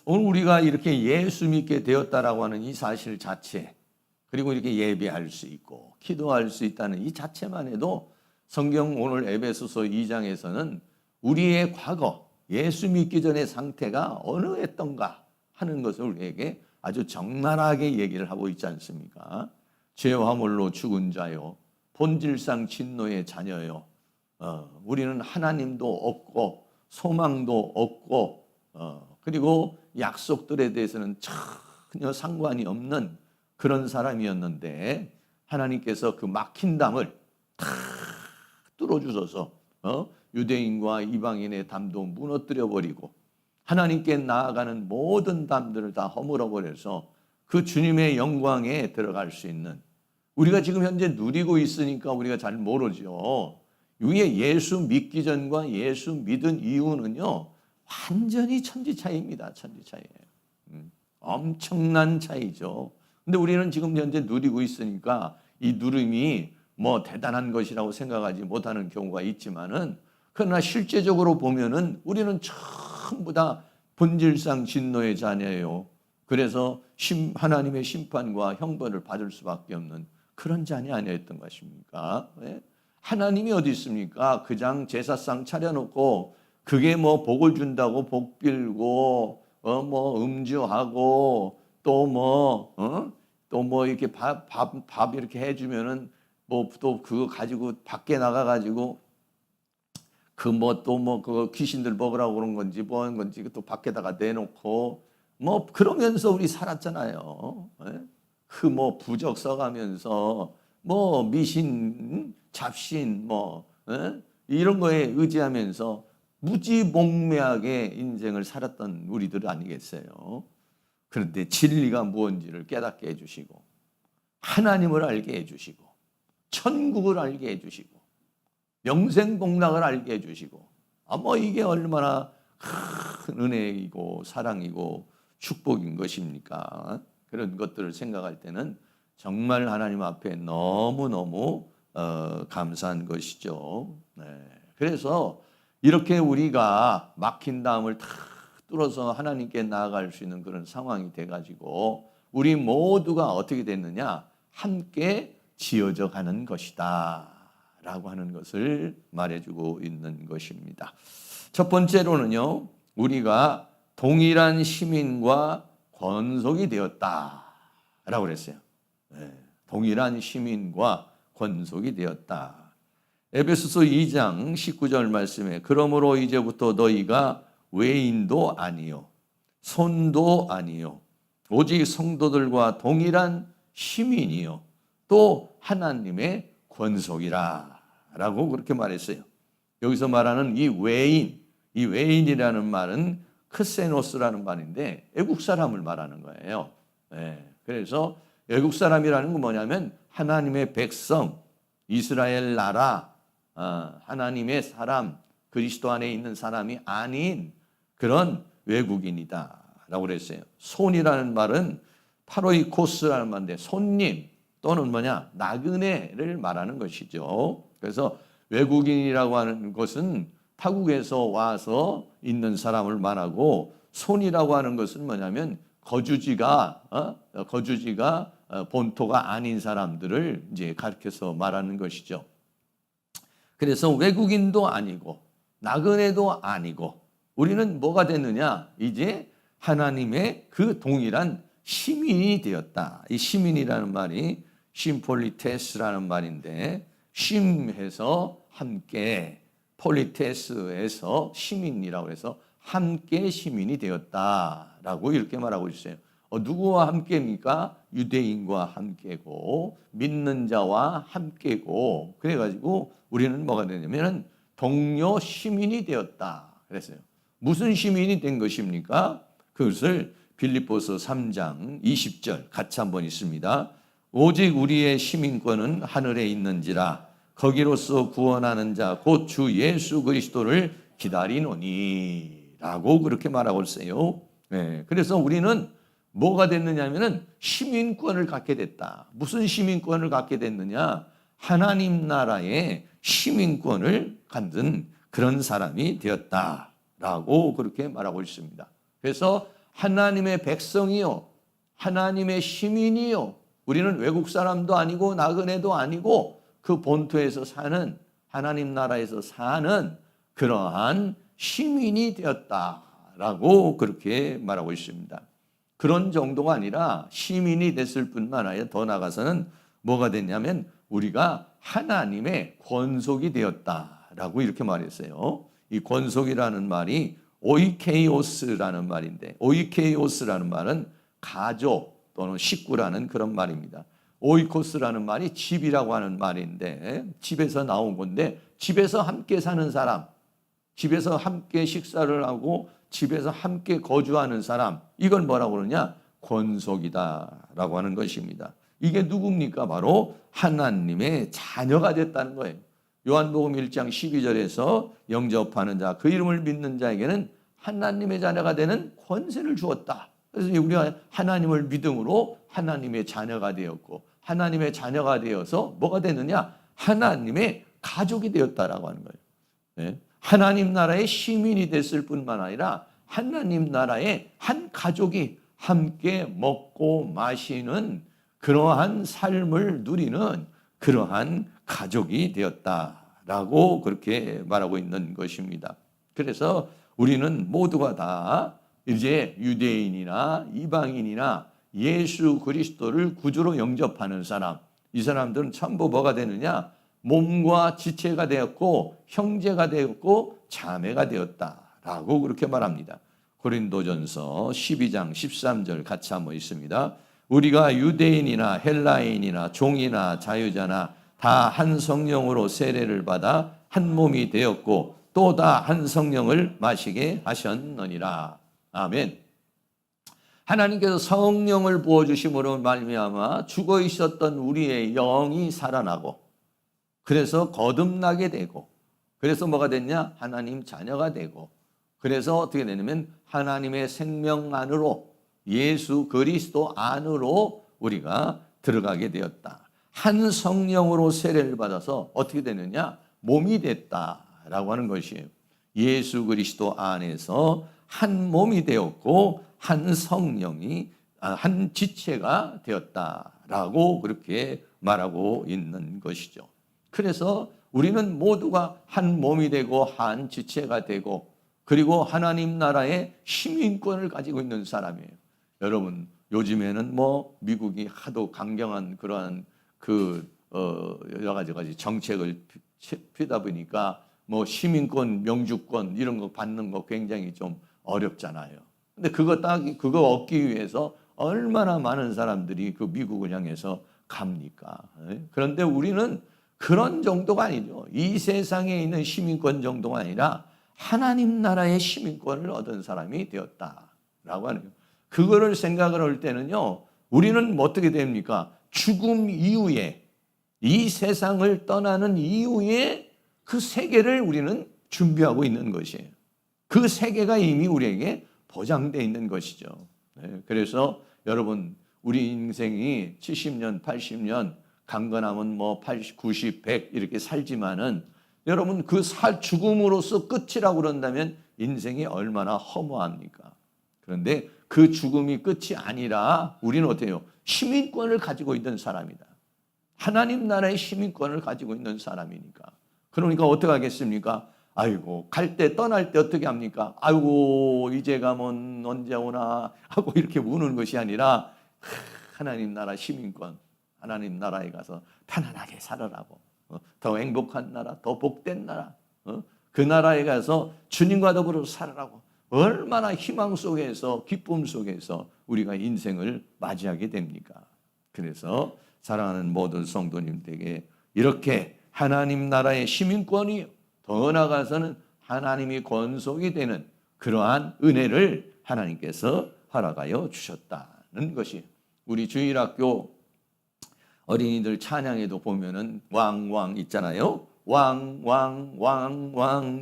오늘 우리가 이렇게 예수 믿게 되었다라고 하는 이 사실 자체, 그리고 이렇게 예배할 수 있고 기도할 수 있다는 이 자체만 해도 성경 오늘 에베소서 2장에서는 우리의 과거, 예수 믿기 전의 상태가 어느 했던가 하는 것을 우리에게 아주 적나라하게 얘기를 하고 있지 않습니까? 죄와 허물로 죽은 자요, 본질상 진노의 자녀요. 우리는 하나님도 없고 소망도 없고 그리고 약속들에 대해서는 전혀 상관이 없는 그런 사람이었는데 하나님께서 그 막힌 담을 다 뚫어주셔서 유대인과 이방인의 담도 무너뜨려 버리고 하나님께 나아가는 모든 담들을 다 허물어 버려서 그 주님의 영광에 들어갈 수 있는, 우리가 지금 현재 누리고 있으니까 우리가 잘 모르죠. 위에 예수 믿기 전과 예수 믿은 이후는요 완전히 천지 차이입니다. 천지 차이예요. 엄청난 차이죠. 근데 우리는 지금 현재 누리고 있으니까 이 누림이 뭐 대단한 것이라고 생각하지 못하는 경우가 있지만은, 그러나 실제적으로 보면은 우리는 전부 다 본질상 진노의 자녀예요. 그래서 하나님의 심판과 형벌을 받을 수밖에 없는 그런 자녀 아니었던 것입니까? 네? 하나님이 어디 있습니까? 그냥 제사상 차려놓고 그게 뭐 복을 준다고 복 빌고 뭐 음주하고 또 뭐 이렇게 밥 이렇게 해주면은 뭐 또 그거 가지고 밖에 나가 가지고 그 뭐 또 뭐 그거 귀신들 먹으라고 그런 건지 뭐 하는 건지 또 밖에다가 내놓고 뭐 그러면서 우리 살았잖아요. 그 뭐 부적 써가면서 뭐 미신 잡신 뭐 이런 거에 의지하면서 무지몽매하게 인생을 살았던 우리들 아니겠어요? 그런데 진리가 무엇인지를 깨닫게 해주시고 하나님을 알게 해주시고 천국을 알게 해주시고 영생복락을 알게 해주시고 뭐 이게 얼마나 큰 은혜이고 사랑이고 축복인 것입니까? 그런 것들을 생각할 때는 정말 하나님 앞에 너무너무 감사한 것이죠. 네. 그래서 이렇게 우리가 막힌 담을 다 뚫어서 하나님께 나아갈 수 있는 그런 상황이 돼가지고 우리 모두가 어떻게 됐느냐? 함께 지어져 가는 것이다 라고 하는 것을 말해주고 있는 것입니다. 첫 번째로는요, 우리가 동일한 시민과 권속이 되었다 라고 그랬어요. 네. 동일한 시민과 권속이 되었다. 에베소서 2장 19절 말씀에 그러므로 이제부터 너희가 외인도 아니요 손도 아니요 오직 성도들과 동일한 시민이요 또 하나님의 권속이라 라고 그렇게 말했어요. 여기서 말하는 이 외인이라는 말은 크세노스라는 말인데 애국 사람을 말하는 거예요. 네. 그래서 애국 사람이라는 건 뭐냐면 하나님의 백성, 이스라엘 나라, 하나님의 사람, 그리스도 안에 있는 사람이 아닌 그런 외국인이다 라고 그랬어요. 손이라는 말은 파로이코스라는 말인데 손님 또는 나그네를 말하는 것이죠. 그래서 외국인이라고 하는 것은 타국에서 와서 있는 사람을 말하고, 손이라고 하는 것은 뭐냐면 거주지가 본토가 아닌 사람들을 이제 가르쳐서 말하는 것이죠. 그래서 외국인도 아니고 나그네도 아니고 우리는 뭐가 됐느냐? 이제 하나님의 그 동일한 시민이 되었다. 이 시민이라는 말이 심폴리테스라는 말인데, 심해서 함께, 폴리테스에서 시민이라고 해서 함께 시민이 되었다라고 이렇게 말하고 있어요. 누구와 함께입니까? 유대인과 함께고 믿는 자와 함께고, 그래가지고 우리는 뭐가 되냐면 동료 시민이 되었다 그랬어요. 무슨 시민이 된 것입니까? 그것을 빌립보서 3장 20절 같이 한번 있습니다. 오직 우리의 시민권은 하늘에 있는지라 거기로서 구원하는 자 곧 주 예수 그리스도를 기다리노니 라고 그렇게 말하고 있어요. 네, 그래서 우리는 뭐가 됐느냐면은 시민권을 갖게 됐다. 무슨 시민권을 갖게 됐느냐? 하나님 나라의 시민권을 갖는 그런 사람이 되었다라고 그렇게 말하고 있습니다. 그래서 하나님의 백성이요, 하나님의 시민이요, 우리는 외국 사람도 아니고 나그네도 아니고 그 본토에서 사는, 하나님 나라에서 사는 그러한 시민이 되었다라고 그렇게 말하고 있습니다. 그런 정도가 아니라 시민이 됐을 뿐만 아니라 더 나아가서는 뭐가 됐냐면 우리가 하나님의 권속이 되었다라고 이렇게 말했어요. 이 권속이라는 말이 오이케이오스라는 말인데, 오이케이오스라는 말은 가족 또는 식구라는 그런 말입니다. 오이코스라는 말이 집이라고 하는 말인데, 집에서 나온 건데, 집에서 함께 사는 사람, 집에서 함께 식사를 하고 집에서 함께 거주하는 사람, 이걸 뭐라고 그러냐? 권속이다라고 하는 것입니다. 이게 누굽니까? 바로 하나님의 자녀가 됐다는 거예요. 요한복음 1장 12절에서 영접하는 자, 그 이름을 믿는 자에게는 하나님의 자녀가 되는 권세를 주었다. 그래서 우리가 하나님을 믿음으로 하나님의 자녀가 되었고, 하나님의 자녀가 되어서 뭐가 되느냐? 하나님의 가족이 되었다라고 하는 거예요. 네? 하나님 나라의 시민이 됐을 뿐만 아니라 하나님 나라의 한 가족이 함께 먹고 마시는 그러한 삶을 누리는 그러한 가족이 되었다라고 그렇게 말하고 있는 것입니다. 그래서 우리는 모두가 다 이제 유대인이나 이방인이나 예수 그리스도를 구주로 영접하는 사람, 이 사람들은 전부 뭐가 되느냐? 몸과 지체가 되었고 형제가 되었고 자매가 되었다라고 그렇게 말합니다. 고린도전서 12장 13절 같이 한번 있습니다. 우리가 유대인이나 헬라인이나 종이나 자유자나 다 한 성령으로 세례를 받아 한 몸이 되었고 또 다 한 성령을 마시게 하셨느니라. 아멘. 하나님께서 성령을 부어주심으로 말미암아 죽어 있었던 우리의 영이 살아나고, 그래서 거듭나게 되고, 그래서 뭐가 됐냐? 하나님 자녀가 되고, 그래서 어떻게 되냐면 하나님의 생명 안으로, 예수 그리스도 안으로 우리가 들어가게 되었다. 한 성령으로 세례를 받아서 어떻게 되느냐? 몸이 됐다라고 하는 것이에요. 예수 그리스도 안에서 한 몸이 되었고 한 성령이, 한 지체가 되었다라고 그렇게 말하고 있는 것이죠. 그래서 우리는 모두가 한 몸이 되고 한 지체가 되고, 그리고 하나님 나라의 시민권을 가지고 있는 사람이에요. 여러분, 요즘에는 뭐 미국이 하도 강경한 그러한 여러 가지 정책을 피다 보니까 뭐 시민권, 명주권 이런 거 받는 거 굉장히 좀 어렵잖아요. 근데 그거 얻기 위해서 얼마나 많은 사람들이 그 미국을 향해서 갑니까? 그런데 우리는 그런 정도가 아니죠. 이 세상에 있는 시민권 정도가 아니라 하나님 나라의 시민권을 얻은 사람이 되었다라고 하는 거예요. 그거를 생각을 할 때는요, 우리는 어떻게 됩니까? 죽음 이후에, 이 세상을 떠나는 이후에 그 세계를 우리는 준비하고 있는 것이에요. 그 세계가 이미 우리에게 보장되어 있는 것이죠. 그래서 여러분, 우리 인생이 70년, 80년, 강건하면 뭐 80, 90, 100 이렇게 살지만은 여러분 죽음으로써 끝이라고 그런다면 인생이 얼마나 허무합니까? 그런데 그 죽음이 끝이 아니라 우리는 어때요? 시민권을 가지고 있는 사람이다. 하나님 나라의 시민권을 가지고 있는 사람이니까. 그러니까 어떻게 하겠습니까? 아이고, 떠날 때 어떻게 합니까? 아이고, 이제 가면 언제 오나 하고 이렇게 우는 것이 아니라 하나님 나라 시민권, 하나님 나라에 가서 편안하게 살아라고, 더 행복한 나라, 더 복된 나라, 그 나라에 가서 주님과 더불어 살아라고, 얼마나 희망 속에서, 기쁨 속에서 우리가 인생을 맞이하게 됩니까? 그래서 사랑하는 모든 성도님들에게 이렇게 하나님 나라의 시민권이, 더 나아가서는 하나님이 권속이 되는 그러한 은혜를 하나님께서 허락하여 주셨다는 것이, 우리 주일학교 어린이들 찬양에도 보면은 왕왕 있잖아요. 왕왕왕왕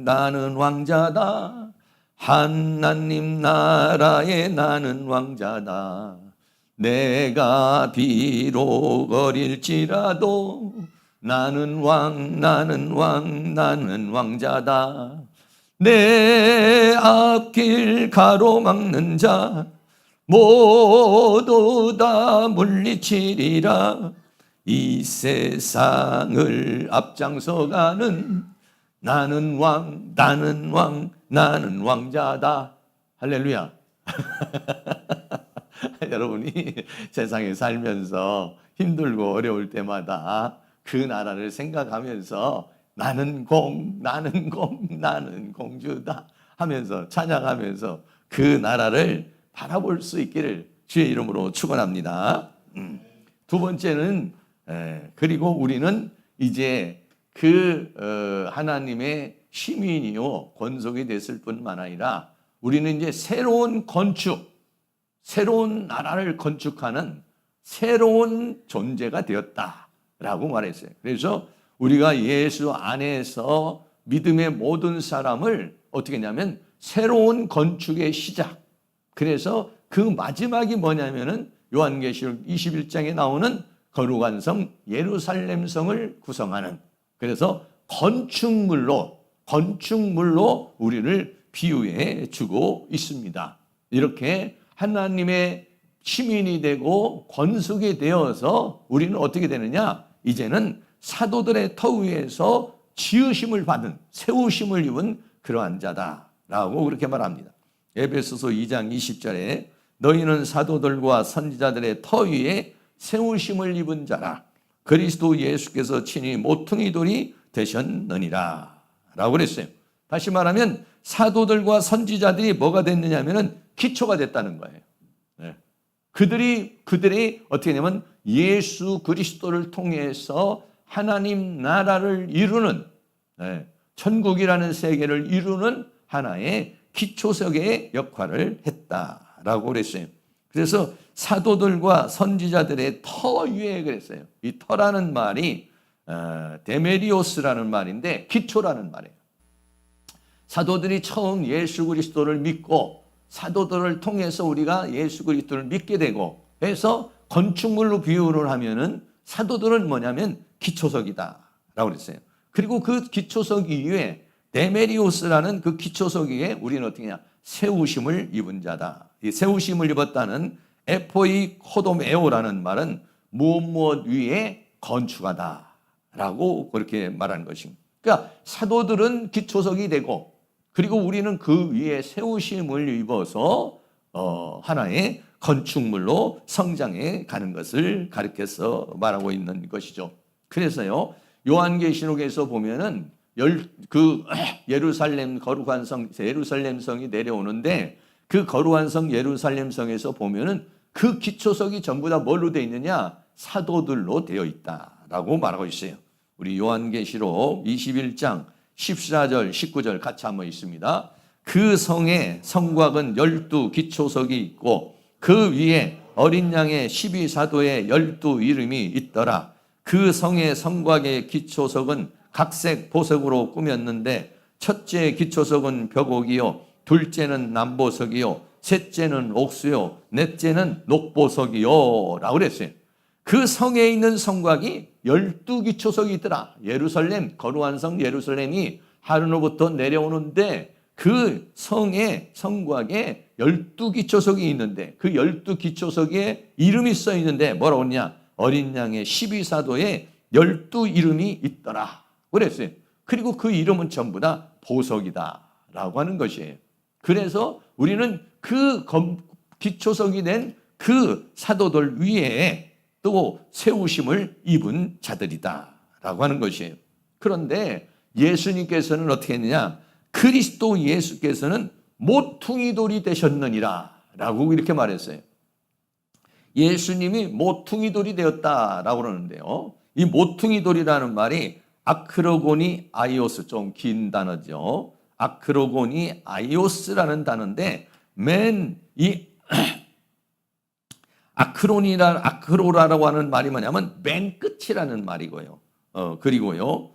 나는 왕자다. 하나님 나라에 나는 왕자다. 내가 비록 어릴지라도 나는 왕, 나는 왕, 나는 왕자다. 내 앞길 가로막는 자 모두 다 물리치리라. 이 세상을 앞장서가는 나는 왕, 나는 왕, 나는 왕자다. 할렐루야. 여러분이 세상에 살면서 힘들고 어려울 때마다 그 나라를 생각하면서 나는 공, 나는 공, 나는 공주다 하면서 찬양하면서 그 나라를 바라볼 수 있기를 주의 이름으로 축원합니다. 두 번째는 그리고 우리는 이제 그 하나님의 시민이요 권속이 됐을 뿐만 아니라 우리는 이제 새로운 건축, 새로운 나라를 건축하는 새로운 존재가 되었다라고 말했어요. 그래서 우리가 예수 안에서 믿음의 모든 사람을 어떻게 했냐면 새로운 건축의 시작. 그래서 그 마지막이 뭐냐면은 요한계시록 21장에 나오는 거룩한 성 예루살렘 성을 구성하는, 그래서 건축물로 우리를 비유해 주고 있습니다. 이렇게 하나님의 시민이 되고 권속이 되어서 우리는 어떻게 되느냐? 이제는 사도들의 터 위에서 지으심을 받은, 세우심을 입은 그러한 자다라고 그렇게 말합니다. 에베소서 2장 20절에 너희는 사도들과 선지자들의 터 위에 세우심을 입은 자라. 그리스도 예수께서 친히 모퉁이 돌이 되셨느니라 라고 그랬어요. 다시 말하면 사도들과 선지자들이 뭐가 됐느냐면은 기초가 됐다는 거예요. 네. 그들이 어떻게 하냐면 예수 그리스도를 통해서 하나님 나라를 이루는, 천국이라는 세계를 이루는 하나의 기초석의 역할을 했다라고 그랬어요. 그래서 사도들과 선지자들의 터 위에 그랬어요. 이 터라는 말이 데메리오스라는 말인데 기초라는 말이에요. 사도들이 처음 예수 그리스도를 믿고 사도들을 통해서 우리가 예수 그리스도를 믿게 되고 해서 건축물로 비유를 하면은 사도들은 뭐냐면 기초석이다 라고 그랬어요. 그리고 그 기초석 이후에 데메리오스라는 그 기초석 위에 우리는 어떻게 하냐? 세우심을 입은 자다. 이 세우심을 입었다는 에포이 코도메오라는 말은 무엇 위에 건축하다 라고 그렇게 말하는 것입니다. 그러니까 사도들은 기초석이 되고 그리고 우리는 그 위에 세우심을 입어서 하나의 건축물로 성장해 가는 것을 가르쳐서 말하고 있는 것이죠. 그래서요, 요한계시록에서 보면은 예루살렘 거룩한 성, 예루살렘 성이 내려오는데 그 거룩한 성 예루살렘 성에서 보면은 그 기초석이 전부 다 뭘로 되어 있느냐? 사도들로 되어 있다라고 말하고 있어요. 우리 요한계시록 21장 14절, 19절 같이 한번 있습니다. 그 성에 성곽은 12 기초석이 있고 그 위에 어린 양의 12사도의 12 이름이 있더라. 그 성의 성곽의 기초석은 각색 보석으로 꾸몄는데 첫째 기초석은 벽옥이요, 둘째는 남보석이요, 셋째는 옥수요, 넷째는 녹보석이요 라고 그랬어요. 그 성에 있는 성곽이 12기초석이 있더라. 예루살렘, 거룩한 성 예루살렘이 하늘로부터 내려오는데 그 성의 성곽에 12기초석이 있는데 그 12기초석에 이름이 써 있는데 뭐라고 했냐? 어린 양의 12사도에 12 이름이 있더라 그랬어요. 그리고 그 이름은 전부 다 보석이다 라고 하는 것이에요. 그래서 우리는 그 기초석이 된 그 사도들 위에 또 세우심을 입은 자들이다 라고 하는 것이에요. 그런데 예수님께서는 어떻게 했느냐? 그리스도 예수께서는 모퉁이 돌이 되셨느니라 라고 이렇게 말했어요. 예수님이 모퉁이 돌이 되었다라고 그러는데요. 이 모퉁이 돌이라는 말이 아크로고니 아이오스, 좀 긴 단어죠. 아크로고니 아이오스라는 단어인데 맨 이 아크로라고 하는 말이 뭐냐면 맨 끝이라는 말이고요. 그리고요,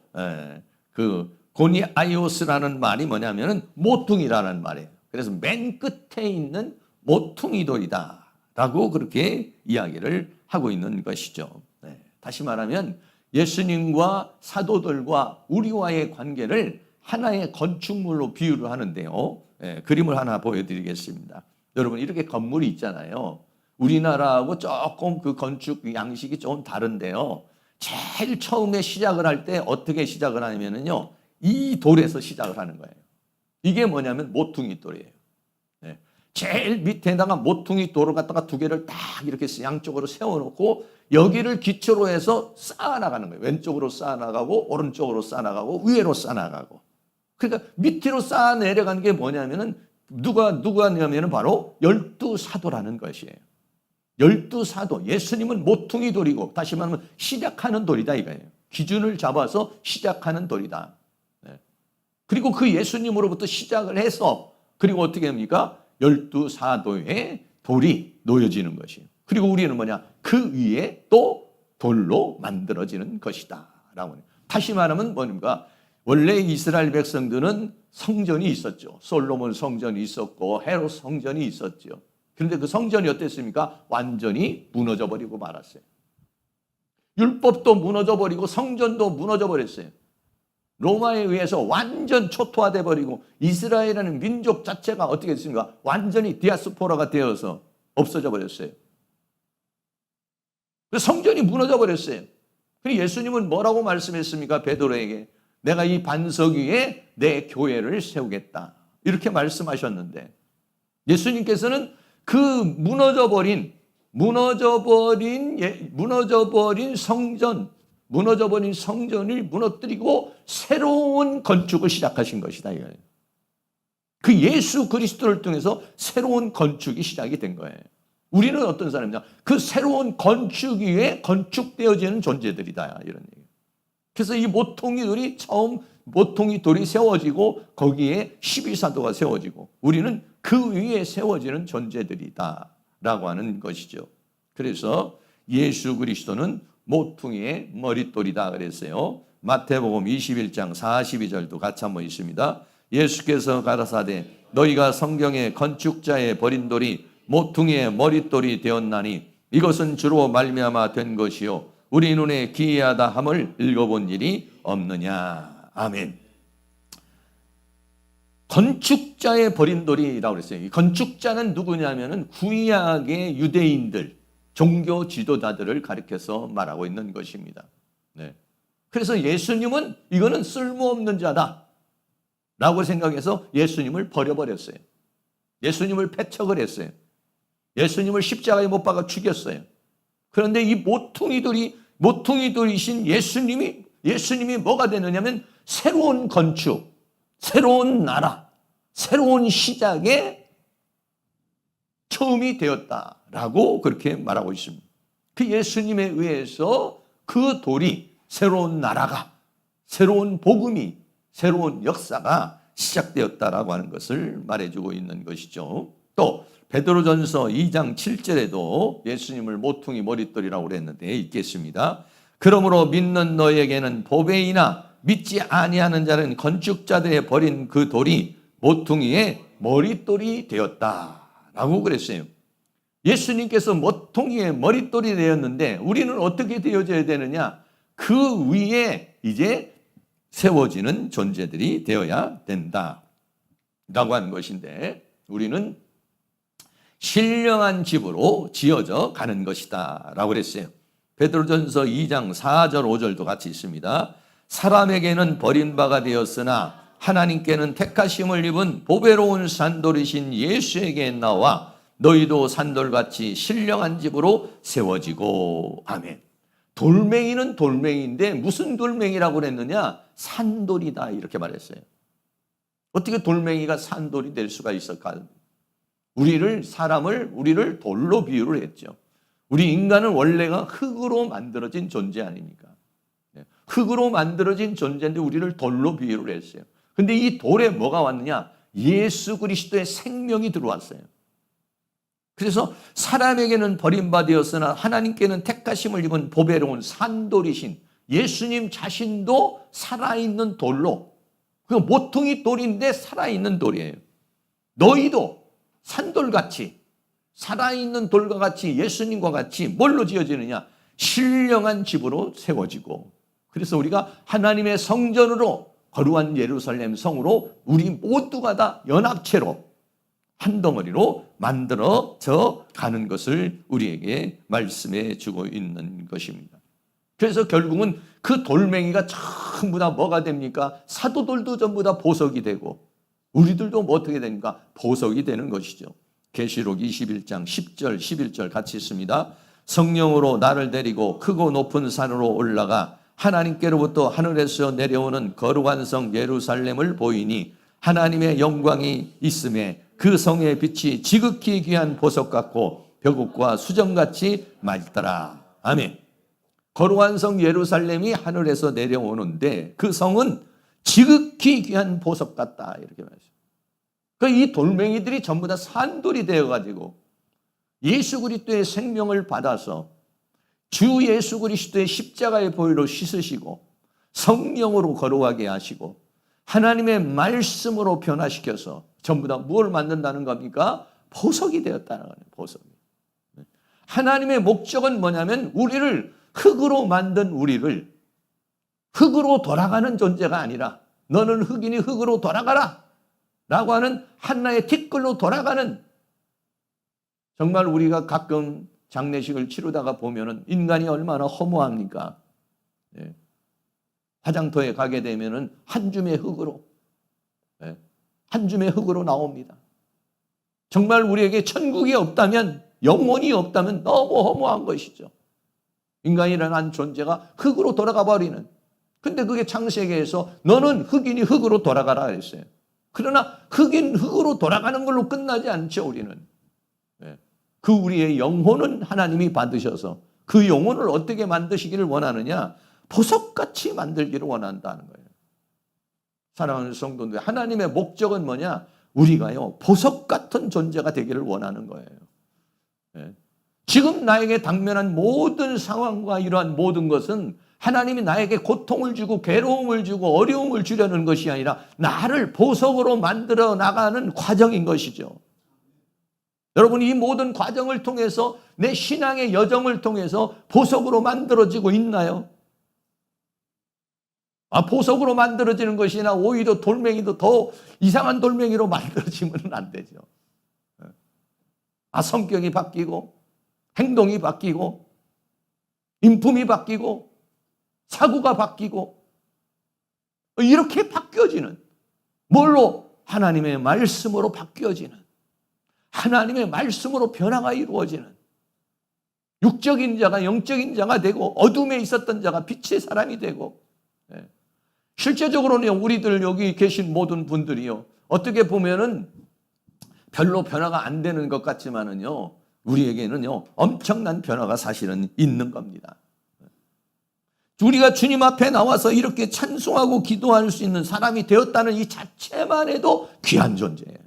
그 고니 아이오스라는 말이 뭐냐면은 모퉁이라는 말이에요. 그래서 맨 끝에 있는 모퉁이 돌이다라고 그렇게 이야기를 하고 있는 것이죠. 다시 말하면 예수님과 사도들과 우리와의 관계를 하나의 건축물로 비유를 하는데요. 그림을 하나 보여드리겠습니다. 여러분 이렇게 건물이 있잖아요. 우리나라하고 조금 그 건축 양식이 좀 다른데요. 제일 처음에 시작을 할 때 어떻게 시작을 하냐면요. 이 돌에서 시작을 하는 거예요. 이게 뭐냐면 모퉁이 돌이에요. 네. 제일 밑에다가 모퉁이 돌을 갖다가 두 개를 딱 이렇게 양쪽으로 세워놓고 여기를 기초로 해서 쌓아나가는 거예요. 왼쪽으로 쌓아나가고 오른쪽으로 쌓아나가고 위로 쌓아나가고. 그러니까 밑으로 쌓아 내려가는 게 뭐냐면은 누가냐면은 바로 12사도라는 것이에요. 12사도. 예수님은 모퉁이 돌이고 다시 말하면 시작하는 돌이다 이거예요. 기준을 잡아서 시작하는 돌이다. 네. 그리고 그 예수님으로부터 시작을 해서 그리고 어떻게 합니까? 12사도의 돌이 놓여지는 것이에요. 그리고 우리는 뭐냐? 그 위에 또 돌로 만들어지는 것이다. 라고 해요. 다시 말하면 뭡니까? 원래 이스라엘 백성들은 성전이 있었죠. 솔로몬 성전이 있었고 헤롯 성전이 있었죠. 그런데 그 성전이 어땠습니까? 완전히 무너져 버리고 말았어요. 율법도 무너져 버리고 성전도 무너져 버렸어요. 로마에 의해서 완전 초토화돼 버리고 이스라엘이라는 민족 자체가 어떻게 됐습니까? 완전히 디아스포라가 되어서 없어져 버렸어요. 성전이 무너져 버렸어요. 그리고 예수님은 뭐라고 말씀했습니까? 베드로에게 내가 이 반석 위에 내 교회를 세우겠다. 이렇게 말씀하셨는데 예수님께서는 그 무너져버린 성전을 무너뜨리고 새로운 건축을 시작하신 것이다. 이거예요. 그 예수 그리스도를 통해서 새로운 건축이 시작이 된 거예요. 우리는 어떤 사람이냐? 그 새로운 건축 위에 건축되어지는 존재들이다. 이런 얘기예요. 그래서 이 모퉁이 돌이 세워지고 거기에 12사도가 세워지고 우리는 그 위에 세워지는 존재들이다 라고 하는 것이죠. 그래서 예수 그리스도는 모퉁이의 머릿돌이다 그랬어요. 마태복음 21장 42절도 같이 한번 있습니다. 예수께서 가라사대 너희가 성경의 건축자의 버린 돌이 모퉁이의 머릿돌이 되었나니 이것은 주로 말미암아 된 것이요 우리 눈에 기이하다 함을 읽어본 일이 없느냐. 아멘. 건축자의 버린 돌이라고 그랬어요. 이 건축자는 누구냐면은 구약의 유대인들, 종교 지도자들을 가리켜서 말하고 있는 것입니다. 네. 그래서 예수님은 이거는 쓸모없는 자다 라고 생각해서 예수님을 버려버렸어요. 예수님을 패척을 했어요. 예수님을 십자가에 못 박아 죽였어요. 그런데 이 모퉁이 돌이신 예수님이 뭐가 되느냐면 새로운 건축, 새로운 나라, 새로운 시작의 처음이 되었다라고 그렇게 말하고 있습니다. 그 예수님에 의해서 그 돌이 새로운 나라가, 새로운 복음이, 새로운 역사가 시작되었다라고 하는 것을 말해주고 있는 것이죠. 또 베드로전서 2장 7절에도 예수님을 모퉁이 머릿돌이라고 그랬는데 읽겠습니다. 그러므로 믿는 너에게는 보배이나 믿지 아니하는 자는 건축자들의 버린 그 돌이 모퉁이의 머릿돌이 되었다라고 그랬어요. 예수님께서 모퉁이의 머릿돌이 되었는데 우리는 어떻게 되어져야 되느냐? 그 위에 이제 세워지는 존재들이 되어야 된다라고 하는 것인데 우리는 신령한 집으로 지어져 가는 것이다 라고 그랬어요. 베드로전서 2장 4절 5절도 같이 있습니다. 사람에게는 버림바가 되었으나 하나님께는 택하심을 입은 보배로운 산돌이신 예수에게 나와 너희도 산돌같이 신령한 집으로 세워지고. 아멘. 돌멩이는 돌멩이인데 무슨 돌멩이라고 그랬느냐? 산돌이다 이렇게 말했어요. 어떻게 돌멩이가 산돌이 될 수가 있을까? 우리를 돌로 비유를 했죠. 우리 인간은 원래가 흙으로 만들어진 존재 아닙니까? 흙으로 만들어진 존재인데 우리를 돌로 비유를 했어요. 근데 이 돌에 뭐가 왔느냐? 예수 그리스도의 생명이 들어왔어요. 그래서 사람에게는 버림받았으나 하나님께는 택하심을 입은 보배로운 산돌이신 예수님 자신도 살아있는 돌로, 그 모퉁이 돌인데 살아있는 돌이에요. 너희도 산돌같이 살아있는 돌과 같이 예수님과 같이 뭘로 지어지느냐? 신령한 집으로 세워지고. 그래서 우리가 하나님의 성전으로 거룩한 예루살렘 성으로 우리 모두가 다 연합체로 한 덩어리로 만들어져 가는 것을 우리에게 말씀해 주고 있는 것입니다. 그래서 결국은 그 돌멩이가 전부 다 뭐가 됩니까? 사도들도 전부 다 보석이 되고 우리들도 뭐 어떻게 됩니까? 보석이 되는 것이죠. 계시록 21장 10절 11절 같이 있습니다. 성령으로 나를 데리고 크고 높은 산으로 올라가 하나님께로부터 하늘에서 내려오는 거룩한 성 예루살렘을 보이니 하나님의 영광이 있음에 그 성의 빛이 지극히 귀한 보석 같고 벽옥과 수정같이 맑더라. 아멘. 거룩한 성 예루살렘이 하늘에서 내려오는데 그 성은 지극히 귀한 보석 같다. 이렇게 말했어요. 이 돌멩이들이 전부 다 산돌이 되어가지고 예수 그리스도의 생명을 받아서 주 예수 그리스도의 십자가의 보혈로 씻으시고 성령으로 거룩하게 하시고 하나님의 말씀으로 변화시켜서 전부 다 무엇을 만든다는 겁니까? 보석이 되었다는 거예요. 보석이. 하나님의 목적은 뭐냐면 우리를 흙으로 만든 우리를 흙으로 돌아가는 존재가 아니라 너는 흙이니 흙으로 돌아가라 라고 하는 한나의 티끌로 돌아가는, 정말 우리가 가끔 장례식을 치르다가 보면은 인간이 얼마나 허무합니까? 예. 화장터에 가게 되면은 한 줌의 흙으로, 예. 한 줌의 흙으로 나옵니다. 정말 우리에게 천국이 없다면, 영혼이 없다면 너무 허무한 것이죠. 인간이라는 한 존재가 흙으로 돌아가 버리는. 근데 그게 창세기에서 너는 흙이니 흙으로 돌아가라 그랬어요. 그러나 흙인 흙으로 돌아가는 걸로 끝나지 않죠, 우리는. 예. 그 우리의 영혼은 하나님이 받으셔서 그 영혼을 어떻게 만드시기를 원하느냐? 보석같이 만들기를 원한다는 거예요. 사랑하는 성도들, 하나님의 목적은 뭐냐? 우리가요, 보석 같은 존재가 되기를 원하는 거예요. 예. 지금 나에게 당면한 모든 상황과 이러한 모든 것은 하나님이 나에게 고통을 주고 괴로움을 주고 어려움을 주려는 것이 아니라 나를 보석으로 만들어 나가는 과정인 것이죠. 여러분, 이 모든 과정을 통해서 내 신앙의 여정을 통해서 보석으로 만들어지고 있나요? 보석으로 만들어지는 것이 아니라 오히려 돌멩이도 더 이상한 돌멩이로 만들어지면 안 되죠. 성격이 바뀌고 행동이 바뀌고 인품이 바뀌고 사고가 바뀌고 이렇게 바뀌어지는, 뭘로? 하나님의 말씀으로 바뀌어지는, 하나님의 말씀으로 변화가 이루어지는, 육적인 자가 영적인 자가 되고 어둠에 있었던 자가 빛의 사람이 되고, 실제적으로는 우리들 여기 계신 모든 분들이요, 어떻게 보면은 별로 변화가 안 되는 것 같지만은요, 우리에게는요 엄청난 변화가 사실은 있는 겁니다. 우리가 주님 앞에 나와서 이렇게 찬송하고 기도할 수 있는 사람이 되었다는 이 자체만 해도 귀한 존재예요.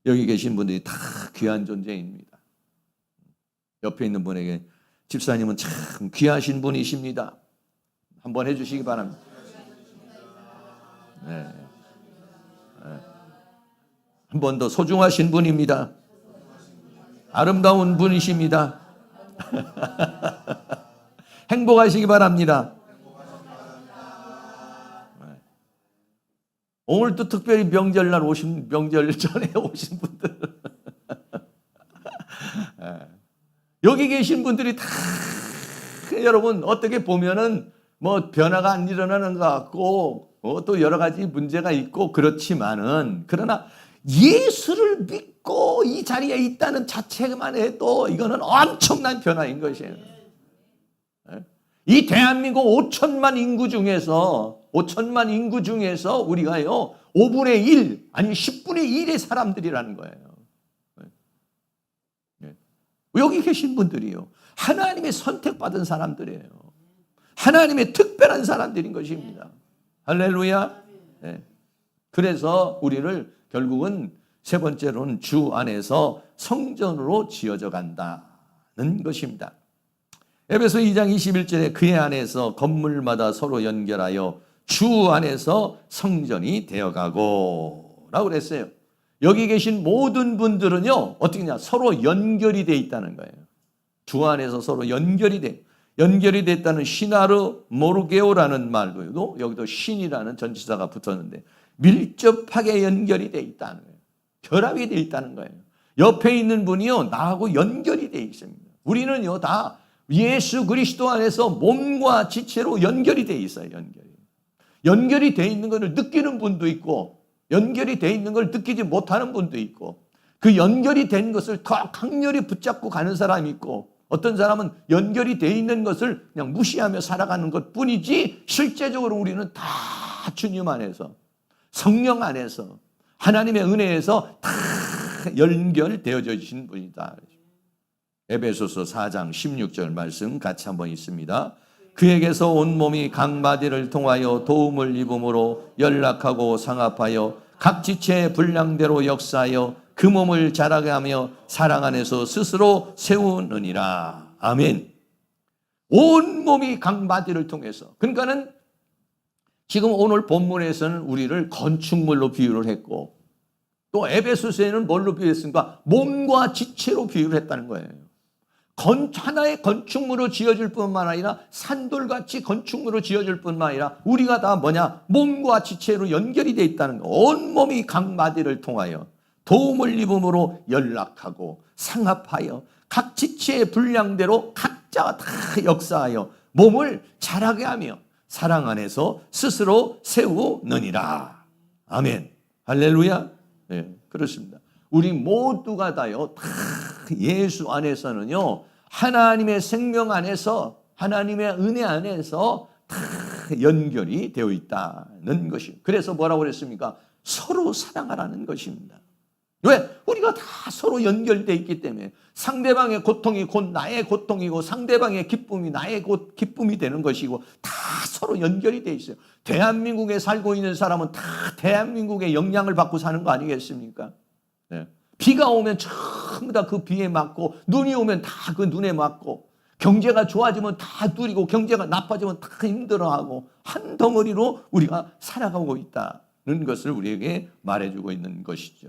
여기 계신 분들이 다 귀한 존재입니다. 옆에 있는 분에게 집사님은 참 귀하신 분이십니다 한번 해주시기 바랍니다. 네. 네. 한 번 더, 소중하신 분입니다. 아름다운 분이십니다. 행복하시기 바랍니다. 오늘도 특별히 명절날 명절 전에 오신 분들 여기 계신 분들이 다 여러분 어떻게 보면은 뭐 변화가 안 일어나는 것 같고 또 여러 가지 문제가 있고 그렇지만은, 그러나 예수를 믿고 이 자리에 있다는 자체만 해도 이거는 엄청난 변화인 것이에요. 이 대한민국 5천만 인구 중에서 우리가요 5분의 1 아니 10분의 1의 사람들이라는 거예요. 여기 계신 분들이요 하나님의 선택받은 사람들이에요. 하나님의 특별한 사람들인 것입니다. 할렐루야. 그래서 우리를 결국은 세 번째로는 주 안에서 성전으로 지어져 간다는 것입니다. 에베소 2장 21절에 그의 안에서 건물마다 서로 연결하여 주 안에서 성전이 되어가고 라고 그랬어요. 여기 계신 모든 분들은요 어떻게냐, 서로 연결이 돼 있다는 거예요. 주 안에서 서로 연결이 됐다는 시나르 모르게오라는 말도 여기도 신이라는 전치사가 붙었는데 밀접하게 연결이 돼 있다는 거예요. 결합이 되어 있다는 거예요. 옆에 있는 분이요, 나하고 연결이 되어 있습니다. 우리는요, 다 예수 그리스도 안에서 몸과 지체로 연결이 되어 있어요. 연결이 되어 있는 것을 느끼는 분도 있고, 연결이 되어 있는 걸 느끼지 못하는 분도 있고, 그 연결이 된 것을 더 강렬히 붙잡고 가는 사람이 있고, 어떤 사람은 연결이 되어 있는 것을 그냥 무시하며 살아가는 것 뿐이지, 실제적으로 우리는 다 주님 안에서, 성령 안에서, 하나님의 은혜에서 다 연결되어져 계신 분이다. 에베소서 4장 16절 말씀 같이 한번 읽습니다. 그에게서 온몸이 각 마디를 통하여 도움을 입음으로 연락하고 상합하여 각 지체의 분량대로 역사하여 그 몸을 자라게 하며 사랑 안에서 스스로 세우느니라. 아멘. 온몸이 각 마디를 통해서. 그러니까는 지금 오늘 본문에서는 우리를 건축물로 비유를 했고, 또 에베소서에는 뭘로 비유했습니까? 몸과 지체로 비유를 했다는 거예요. 하나의 건축물로 지어질 뿐만 아니라 산돌같이 건축물로 지어질 뿐만 아니라 우리가 다 뭐냐? 몸과 지체로 연결이 되어 있다는 거. 온몸이 각 마디를 통하여 도움을 입음으로 연락하고 상합하여 각 지체의 분량대로 각자가 다 역사하여 몸을 자라게 하며 사랑 안에서 스스로 세우느니라. 아멘. 할렐루야. 네, 그렇습니다. 우리 모두가 다요, 다 예수 안에서는요, 하나님의 생명 안에서, 하나님의 은혜 안에서 다 연결이 되어 있다는 것이. 그래서 뭐라고 그랬습니까? 서로 사랑하라는 것입니다. 왜? 우리가 다 서로 연결되어 있기 때문에 상대방의 고통이 곧 나의 고통이고 상대방의 기쁨이 나의 곧 기쁨이 되는 것이고 다 서로 연결이 되어 있어요. 대한민국에 살고 있는 사람은 다 대한민국의 영향을 받고 사는 거 아니겠습니까? 네. 비가 오면 전부 다 그 비에 맞고, 눈이 오면 다 그 눈에 맞고, 경제가 좋아지면 다 누리고, 경제가 나빠지면 다 힘들어하고, 한 덩어리로 우리가 살아가고 있다는 것을 우리에게 말해주고 있는 것이죠.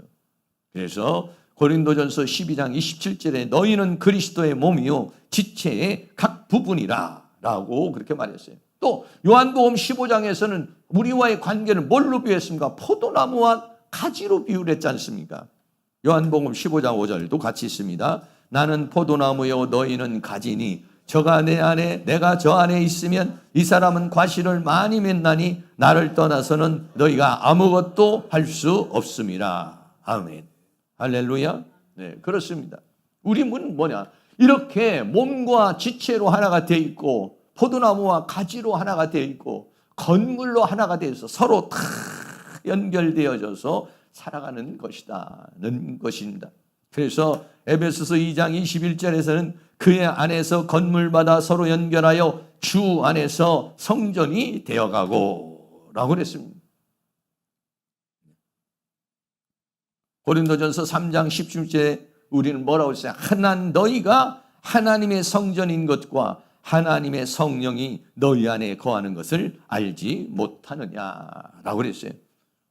그래서 고린도전서 12장 27절에 너희는 그리스도의 몸이요 지체의 각 부분이라 라고 그렇게 말했어요. 또 요한복음 15장에서는 우리와의 관계를 뭘로 비유했습니까? 포도나무와 가지로 비유를 했지 않습니까? 요한복음 15장 5절도 같이 있습니다. 나는 포도나무요 너희는 가지니 저가 내 안에 내가 저 안에 있으면 이 사람은 과실을 많이 맺나니 나를 떠나서는 너희가 아무것도 할 수 없음이라. 아멘. 할렐루야. 네, 그렇습니다. 우리는 뭐냐? 이렇게 몸과 지체로 하나가 되어 있고, 포도나무와 가지로 하나가 되어 있고, 건물로 하나가 되어 있어 서로 다 연결되어져서 살아가는 것이다는 것입니다. 그래서 에베소서 2장 21절에서는 그의 안에서 건물마다 서로 연결하여 주 안에서 성전이 되어가고 라고 그랬습니다. 고린도전서 3장 17절에 우리는 뭐라고 했어요? 너희가 하나님의 성전인 것과 하나님의 성령이 너희 안에 거하는 것을 알지 못하느냐라고 그랬어요.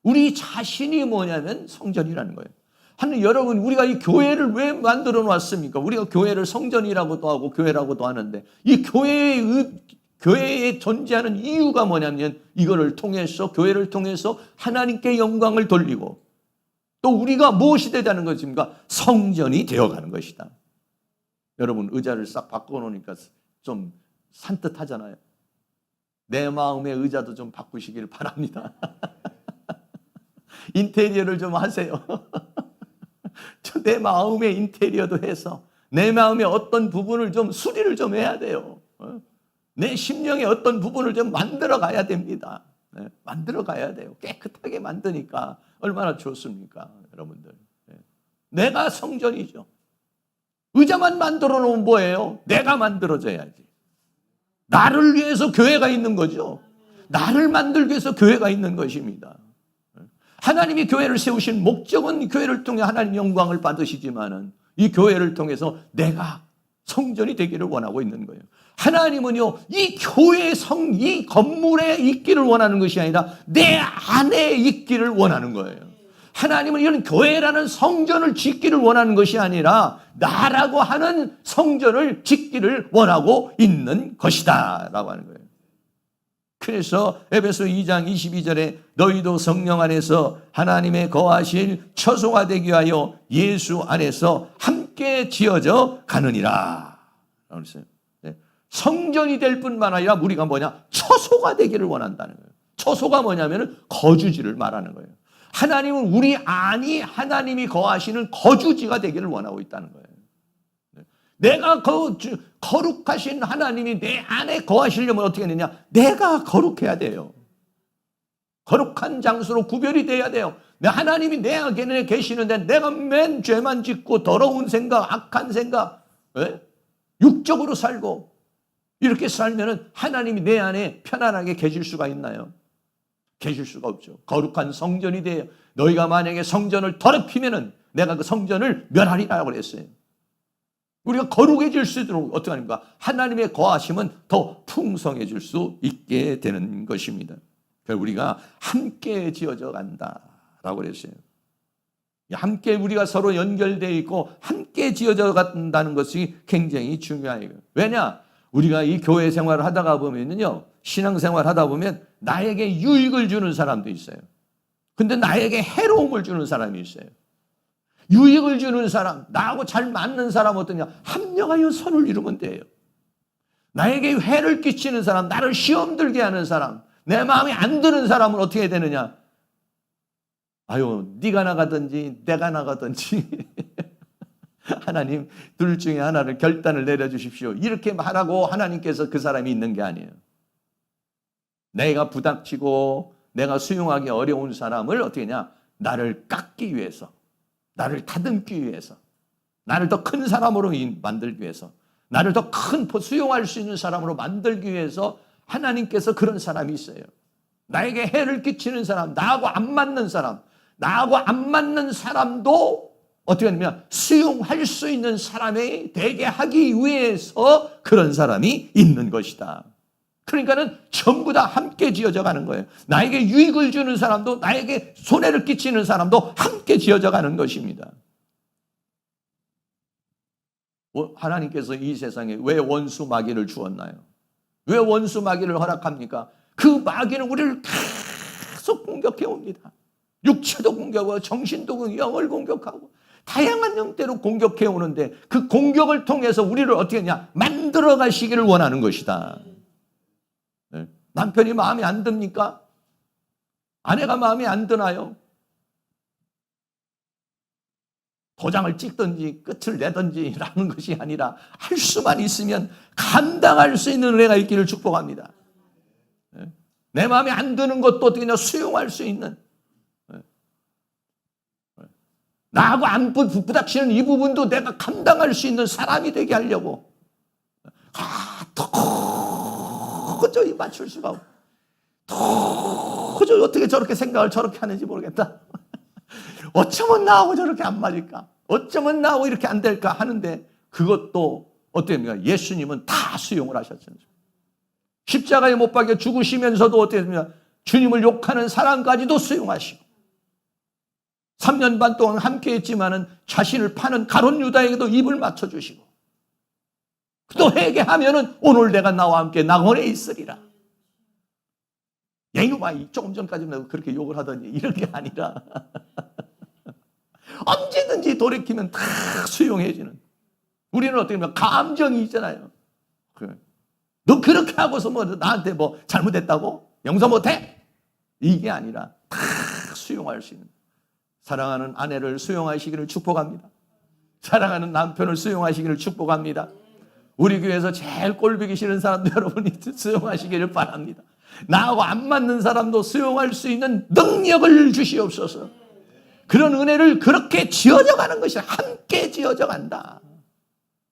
우리 자신이 뭐냐면 성전이라는 거예요. 하는 여러분, 우리가 이 교회를 왜 만들어 놨습니까? 우리가 교회를 성전이라고도 하고 교회라고도 하는데, 이 교회에 존재하는 이유가 뭐냐면 이거를 통해서, 교회를 통해서 하나님께 영광을 돌리고, 또 우리가 무엇이 되자는 것입니까? 성전이 되어가는 것이다. 여러분, 의자를 싹 바꿔놓으니까 좀 산뜻하잖아요. 내 마음의 의자도 좀 바꾸시길 바랍니다. 인테리어를 좀 하세요. 내 마음의 인테리어도 해서 내 마음의 어떤 부분을 좀 수리를 좀 해야 돼요. 내 심령의 어떤 부분을 좀 만들어 가야 됩니다. 만들어 가야 돼요. 깨끗하게 만드니까 얼마나 좋습니까, 여러분들. 내가 성전이죠. 의자만 만들어 놓으면 뭐예요? 내가 만들어져야지. 나를 위해서 교회가 있는 거죠. 나를 만들기 위해서 교회가 있는 것입니다. 하나님이 교회를 세우신 목적은 교회를 통해 하나님 영광을 받으시지만은 이 교회를 통해서 내가 성전이 되기를 원하고 있는 거예요. 하나님은요, 이 교회의 이 건물에 있기를 원하는 것이 아니라 내 안에 있기를 원하는 거예요. 하나님은 이런 교회라는 성전을 짓기를 원하는 것이 아니라 나라고 하는 성전을 짓기를 원하고 있는 것이다 라고 하는 거예요. 그래서 에베소 2장 22절에 너희도 성령 안에서 하나님의 거하실 처소가 되기 위하여 예수 안에서 함께 지어져 가느니라. 그랬어요. 성전이 될 뿐만 아니라 우리가 뭐냐? 처소가 되기를 원한다는 거예요. 처소가 뭐냐면 거주지를 말하는 거예요. 하나님은 우리 안이 하나님이 거하시는 거주지가 되기를 원하고 있다는 거예요. 내가 거룩하신 하나님이 내 안에 거하시려면 어떻게 되느냐? 내가 거룩해야 돼요. 거룩한 장소로 구별이 돼야 돼요. 하나님이 내 안에 계시는데 내가 맨 죄만 짓고 더러운 생각, 악한 생각, 육적으로 살고 이렇게 살면은 하나님이 내 안에 편안하게 계실 수가 있나요? 계실 수가 없죠. 거룩한 성전이 돼요. 너희가 만약에 성전을 더럽히면은 내가 그 성전을 멸하리라고 그랬어요. 우리가 거룩해질 수 있도록 어떻게 합니까? 하나님의 거하심은 더 풍성해질 수 있게 되는 것입니다. 그래서 우리가 함께 지어져 간다라고 그랬어요. 함께 우리가 서로 연결되어 있고 함께 지어져 간다는 것이 굉장히 중요해요. 왜냐? 우리가 이 교회 생활을 하다가 보면요, 신앙생활 하다 보면 나에게 유익을 주는 사람도 있어요. 근데 나에게 해로움을 주는 사람이 있어요. 유익을 주는 사람, 나하고 잘 맞는 사람 어떠냐? 합력하여 선을 이루면 돼요. 나에게 해를 끼치는 사람, 나를 시험 들게 하는 사람, 내 마음에 안 드는 사람은 어떻게 해야 되느냐? 아유, 네가 나가든지 내가 나가든지 하나님 둘 중에 하나를 결단을 내려주십시오. 이렇게 말하고 하나님께서 그 사람이 있는 게 아니에요. 내가 부닥치고 내가 수용하기 어려운 사람을 어떻게 하냐? 나를 깎기 위해서, 나를 다듬기 위해서, 나를 더 큰 사람으로 만들기 위해서, 나를 더 큰 수용할 수 있는 사람으로 만들기 위해서 하나님께서 그런 사람이 있어요. 나에게 해를 끼치는 사람, 나하고 안 맞는 사람, 나하고 안 맞는 사람도 어떻게 하냐면 수용할 수 있는 사람이 되게 하기 위해서 그런 사람이 있는 것이다. 그러니까는 전부 다 함께 지어져 가는 거예요. 나에게 유익을 주는 사람도 나에게 손해를 끼치는 사람도 함께 지어져 가는 것입니다. 하나님께서 이 세상에 왜 원수 마귀를 주었나요? 왜 원수 마귀를 허락합니까? 그 마귀는 우리를 계속 공격해 옵니다. 육체도 공격하고 정신도 공격하고 영을 공격하고 다양한 형태로 공격해 오는데 그 공격을 통해서 우리를 어떻게 하냐? 만들어 가시기를 원하는 것이다. 네. 남편이 마음에 안 듭니까? 아내가 마음에 안 드나요? 도장을 찍든지 끝을 내든지 라는 것이 아니라 할 수만 있으면 감당할 수 있는 은혜가 있기를 축복합니다. 네. 내 마음에 안 드는 것도 어떻게 하냐? 수용할 수 있는, 나하고 안 부닥치는 이 부분도 내가 감당할 수 있는 사람이 되게 하려고 도저히 맞출 수가 없고 도저히 어떻게 저렇게 생각을 저렇게 하는지 모르겠다. 어쩌면 나하고 저렇게 안 맞을까? 어쩌면 나하고 이렇게 안 될까 하는데 그것도 어떻습니까? 예수님은 다 수용을 하셨잖아요. 십자가에 못 박혀 죽으시면서도 어떻습니까? 주님을 욕하는 사람까지도 수용하시고 3년 반 동안 함께 했지만은 자신을 파는 가룟 유다에게도 입을 맞춰주시고 또 회개하면은 오늘 내가 나와 함께 낙원에 있으리라. 야, 이거 봐. 조금 전까지는 그렇게 욕을 하더니 이런 게 아니라 언제든지 돌이키면 다 수용해주는. 우리는 어떻게 보면 감정이 있잖아요. 너 그렇게 하고서 뭐 나한테 뭐 잘못했다고? 용서 못해? 이게 아니라 다 수용할 수 있는. 사랑하는 아내를 수용하시기를 축복합니다. 사랑하는 남편을 수용하시기를 축복합니다. 우리 교회에서 제일 꼴보기 싫은 사람도 여러분이 수용하시기를 바랍니다. 나하고 안 맞는 사람도 수용할 수 있는 능력을 주시옵소서. 그런 은혜를 그렇게 지어져 가는 것이 함께 지어져 간다.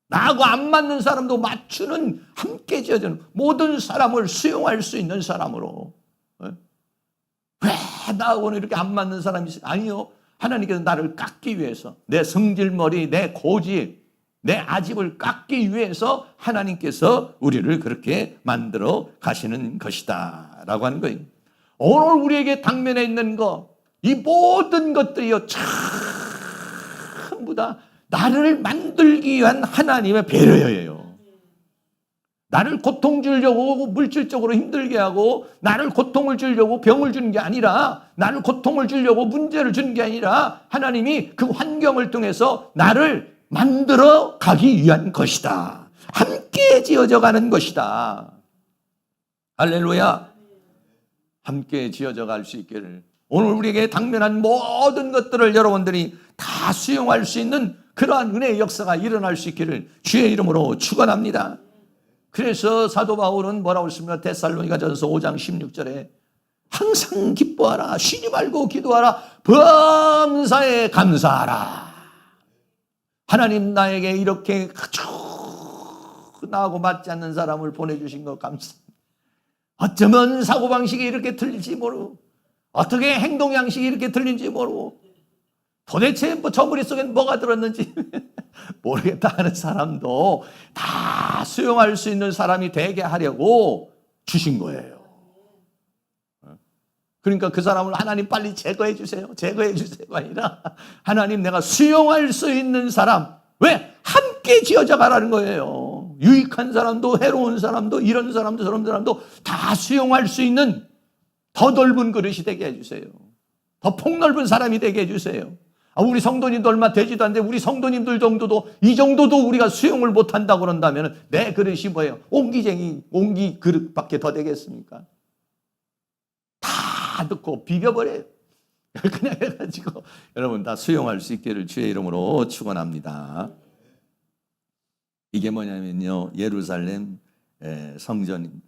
나하고 안 맞는 사람도 맞추는 함께 지어지는 모든 사람을 수용할 수 있는 사람으로. 왜 나하고는 이렇게 안 맞는 사람이 있어요? 아니요. 하나님께서 나를 깎기 위해서 내 성질머리, 내 고집, 내 아집을 깎기 위해서 하나님께서 우리를 그렇게 만들어 가시는 것이다 라고 하는 거예요. 오늘 우리에게 당면에 있는 거, 이 모든 것들이요 전부 다 나를 만들기 위한 하나님의 배려예요. 나를 고통 주려고 물질적으로 힘들게 하고 나를 고통을 주려고 병을 주는 게 아니라 나를 고통을 주려고 문제를 주는 게 아니라 하나님이 그 환경을 통해서 나를 만들어 가기 위한 것이다. 함께 지어져 가는 것이다. 할렐루야. 함께 지어져 갈 수 있기를 오늘 우리에게 당면한 모든 것들을 여러분들이 다 수용할 수 있는 그러한 은혜의 역사가 일어날 수 있기를 주의 이름으로 축원합니다. 그래서 사도 바울은 뭐라고 했습니까? 데살로니가전서 5장 16절에 항상 기뻐하라, 쉬지 말고 기도하라, 범사에 감사하라. 하나님 나에게 이렇게 나하고 맞지 않는 사람을 보내주신 것 감사합니다. 어쩌면 사고방식이 이렇게 틀릴지 모르고 어떻게 행동 양식이 이렇게 틀린지 모르고 도대체 저 머릿속엔 뭐가 들었는지 모르겠다 하는 사람도 다 수용할 수 있는 사람이 되게 하려고 주신 거예요. 그러니까 그 사람을 하나님 빨리 제거해 주세요. 제거해 주세요가 아니라 하나님 내가 수용할 수 있는 사람. 왜? 함께 지어져 가라는 거예요. 유익한 사람도 해로운 사람도 이런 사람도 저런 사람도 다 수용할 수 있는 더 넓은 그릇이 되게 해주세요. 더 폭넓은 사람이 되게 해주세요. 우리 성도님도 얼마 되지도 않는데 우리 성도님들 정도도 이 정도도 우리가 수용을 못한다고 그런다면 내 그릇이 뭐예요? 옹기쟁이 옹기 그릇밖에 더 되겠습니까? 다 넣고 비벼버려요. 그냥 해가지고 여러분 다 수용할 수 있기를 주의 이름으로 축원합니다. 이게 뭐냐면요, 예루살렘 성전,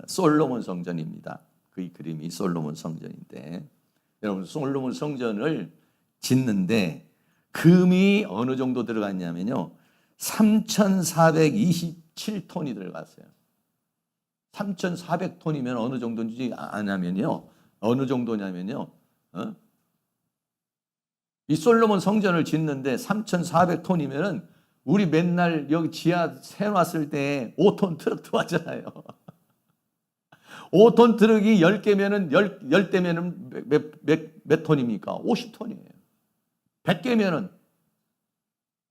솔로몬 성전입니다. 그 그림이 솔로몬 성전인데, 여러분 솔로몬 성전을 짓는데 금이 어느 정도 들어갔냐면요, 3,427톤이 들어갔어요. 3,400톤이면 어느 정도인지 아냐면요, 어느 정도냐면요, 이 솔로몬 성전을 짓는데 3,400톤이면은 우리 맨날 여기 지하 세워놨을 때 5톤 트럭 들어왔잖아요. 5톤 트럭이 10개면은 10대면은 몇 톤입니까? 50톤이에요. 100개면은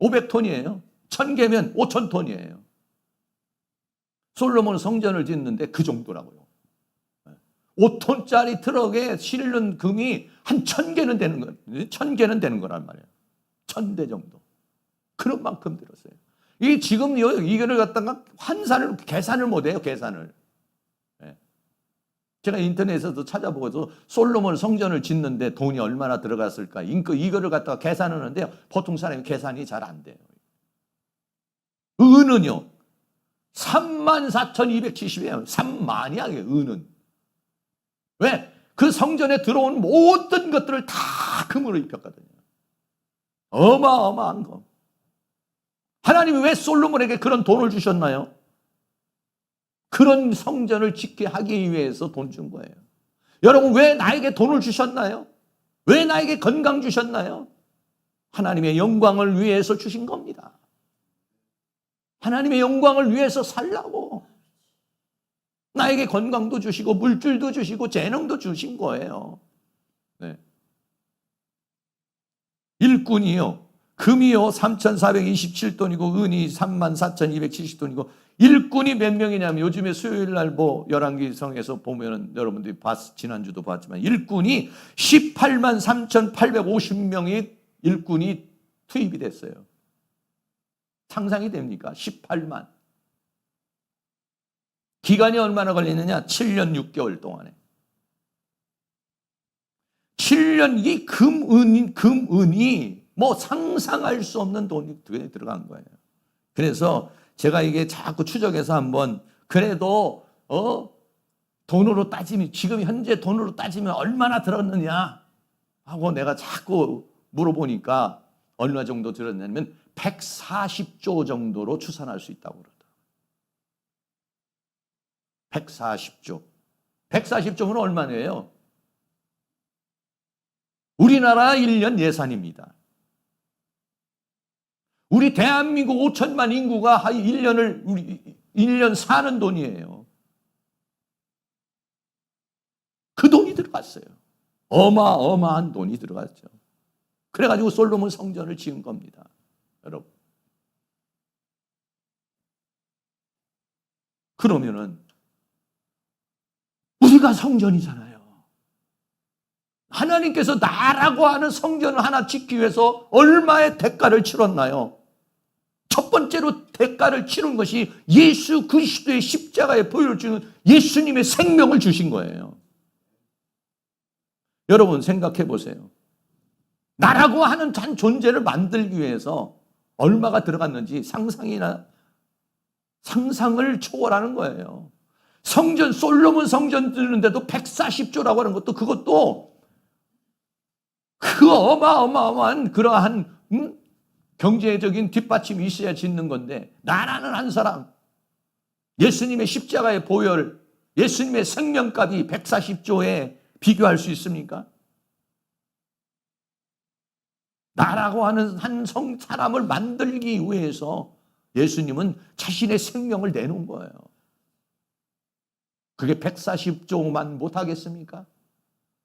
500톤이에요. 1000개면 5000톤이에요. 솔로몬 성전을 짓는데 그 정도라고요. 5톤짜리 트럭에 실는 금이 한 1000개는 되는 거예요. 1000개는 되는 거란 말이에요. 1000대 정도. 그런 만큼 들었어요. 이 지금 이거를 갖다가 계산을 못해요. 계산을. 제가 인터넷에서도 찾아보고서 솔로몬 성전을 짓는데 돈이 얼마나 들어갔을까 이거를 갖다가 계산하는데요, 보통 사람이 계산이 잘 안 돼요. 은은요 34,270이에요. 3만이야 은은. 왜? 그 성전에 들어온 모든 것들을 다 금으로 입혔거든요. 어마어마한 거. 하나님이 왜 솔로몬에게 그런 돈을 주셨나요? 그런 성전을 짓게 하기 위해서 돈 준 거예요. 여러분 왜 나에게 돈을 주셨나요? 왜 나에게 건강 주셨나요? 하나님의 영광을 위해서 주신 겁니다. 하나님의 영광을 위해서 살라고. 나에게 건강도 주시고 물질도 주시고 재능도 주신 거예요. 네. 일꾼이요, 금이요 3,427톤이고 은이 34,270톤이고 일꾼이 몇 명이냐면 요즘에 수요일 날 열왕기성에서 보면은 여러분들이 지난주도 봤지만 일꾼이 18만 3,850명의 일꾼이 투입이 됐어요. 상상이 됩니까? 18만. 기간이 얼마나 걸리느냐? 7년 6개월 동안에. 7년 이 금은이 상상할 수 없는 돈이 들어간 거예요. 그래서 제가 이게 자꾸 추적해서 한번 그래도 돈으로 따지면 지금 현재 돈으로 따지면 얼마나 들었느냐 하고 내가 자꾸 물어보니까 얼마 정도 들었냐면 140조 정도로 추산할 수 있다고 그러더라고요. 140조. 140조면 얼마네요? 우리나라 1년 예산입니다. 우리 대한민국 5천만 인구가 1년 사는 돈이에요. 그 돈이 들어갔어요. 어마어마한 돈이 들어갔죠. 그래가지고 솔로몬 성전을 지은 겁니다. 여러분. 그러면은 우리가 성전이잖아요. 하나님께서 나라고 하는 성전을 하나 짓기 위해서 얼마의 대가를 치렀나요? 첫 번째로 대가를 치른 것이 예수 그리스도의 십자가에 보여주는 예수님의 생명을 주신 거예요. 여러분 생각해 보세요. 나라고 하는 한 존재를 만들기 위해서 얼마가 들어갔는지 상상을 초월하는 거예요. 성전, 솔로몬 성전 짓는데도 140조라고 하는 것도 그것도 그 어마어마한 그러한 경제적인 뒷받침이 있어야 짓는 건데, 나라는 한 사람, 예수님의 십자가의 보혈, 예수님의 생명값이 140조에 비교할 수 있습니까? 나라고 하는 한 사람을 만들기 위해서 예수님은 자신의 생명을 내놓은 거예요. 그게 140조만 못하겠습니까?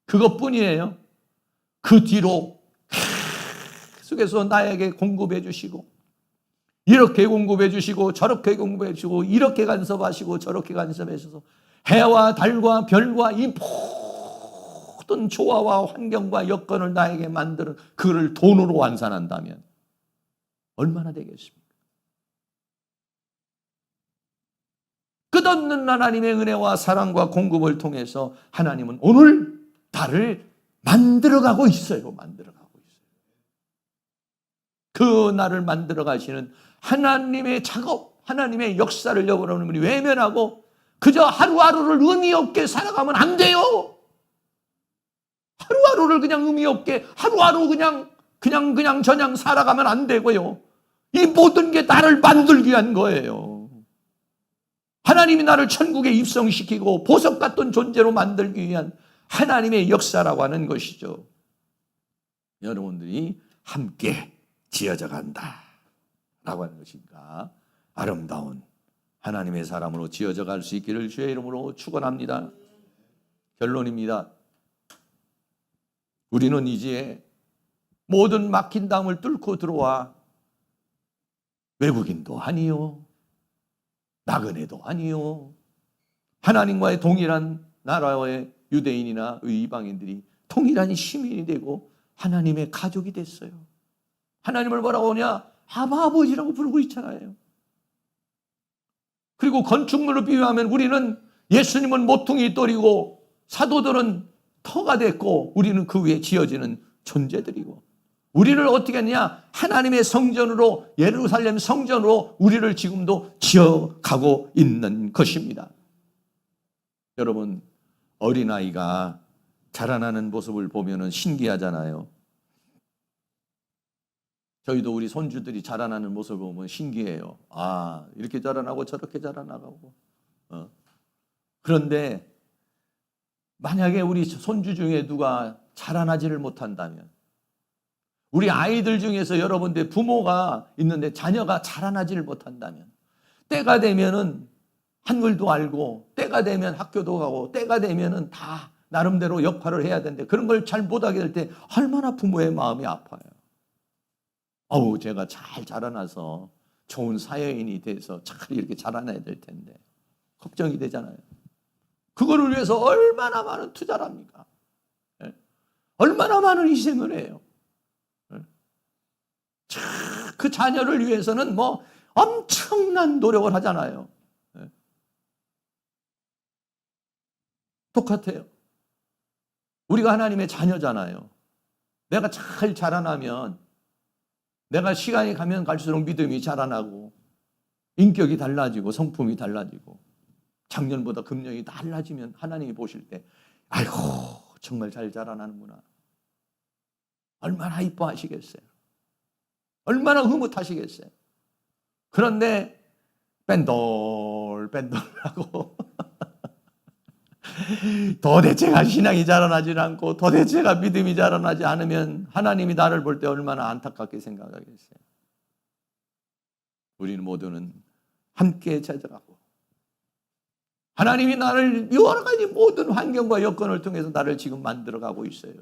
그것뿐이에요. 그 뒤로 계속해서 나에게 공급해 주시고, 이렇게 공급해 주시고, 저렇게 공급해 주시고, 이렇게 간섭하시고, 저렇게 간섭하셔서 해와 달과 별과 이 모든 조화와 환경과 여건을 나에게 만드는 그를 돈으로 환산한다면 얼마나 되겠습니까? 끝없는 하나님의 은혜와 사랑과 공급을 통해서 하나님은 오늘 나를 만들어가고 있어요. 만들어가고 있어요. 그 나를 만들어 가시는 하나님의 작업, 하나님의 역사를 여러분이 외면하고 그저 하루하루를 의미 없게 살아가면 안 돼요. 하루하루를 그냥 의미 없게, 하루하루 그냥 저냥 살아가면 안 되고요. 이 모든 게 나를 만들기 위한 거예요. 하나님이 나를 천국에 입성시키고 보석 같은 존재로 만들기 위한 하나님의 역사라고 하는 것이죠. 여러분들이 함께 지어져 간다 라고 하는 것이니까 아름다운 하나님의 사람으로 지어져 갈 수 있기를 주의 이름으로 축원합니다. 결론입니다. 우리는 이제 모든 막힌 담을 뚫고 들어와 외국인도 아니요, 나그네도 아니요, 하나님과의 동일한 나라의 유대인이나 이방인들이 동일한 시민이 되고 하나님의 가족이 됐어요. 하나님을 뭐라고 하냐? 아버지라고 부르고 있잖아요. 그리고 건축물로 비유하면 우리는, 예수님은 모퉁이 돌이고 사도들은 터가 됐고 우리는 그 위에 지어지는 존재들이고, 우리를 어떻게 했냐? 하나님의 성전으로, 예루살렘 성전으로 우리를 지금도 지어가고 있는 것입니다. 여러분, 어린아이가 자라나는 모습을 보면 신기하잖아요. 저희도 우리 손주들이 자라나는 모습을 보면 신기해요. 아, 이렇게 자라나고 저렇게 자라나가고. 그런데 만약에 우리 손주 중에 누가 자라나지를 못한다면, 우리 아이들 중에서 여러분들 부모가 있는데 자녀가 자라나지를 못한다면, 때가 되면은 한글도 알고, 때가 되면 학교도 가고, 때가 되면은 다 나름대로 역할을 해야 되는데 그런 걸 잘 못하게 될 때 얼마나 부모의 마음이 아파요. 제가 잘 자라나서 좋은 사회인이 돼서 잘 이렇게 자라나야 될 텐데 걱정이 되잖아요. 그거를 위해서 얼마나 많은 투자를 합니까? 얼마나 많은 희생을 해요. 그 자녀를 위해서는 뭐 엄청난 노력을 하잖아요. 똑같아요. 우리가 하나님의 자녀잖아요. 내가 잘 자라나면, 내가 시간이 가면 갈수록 믿음이 자라나고 인격이 달라지고 성품이 달라지고 작년보다 금년이 달라지면 하나님이 보실 때 아이고 정말 잘 자라나는구나, 얼마나 이뻐하시겠어요. 얼마나 흐뭇하시겠어요. 그런데 뺀돌뺀돌하고 도대체가 신앙이 자라나지 않고 도대체가 믿음이 자라나지 않으면 하나님이 나를 볼 때 얼마나 안타깝게 생각하겠어요. 우리는 모두는 함께 찾아가고, 하나님이 나를 여러 가지 모든 환경과 여건을 통해서 나를 지금 만들어가고 있어요.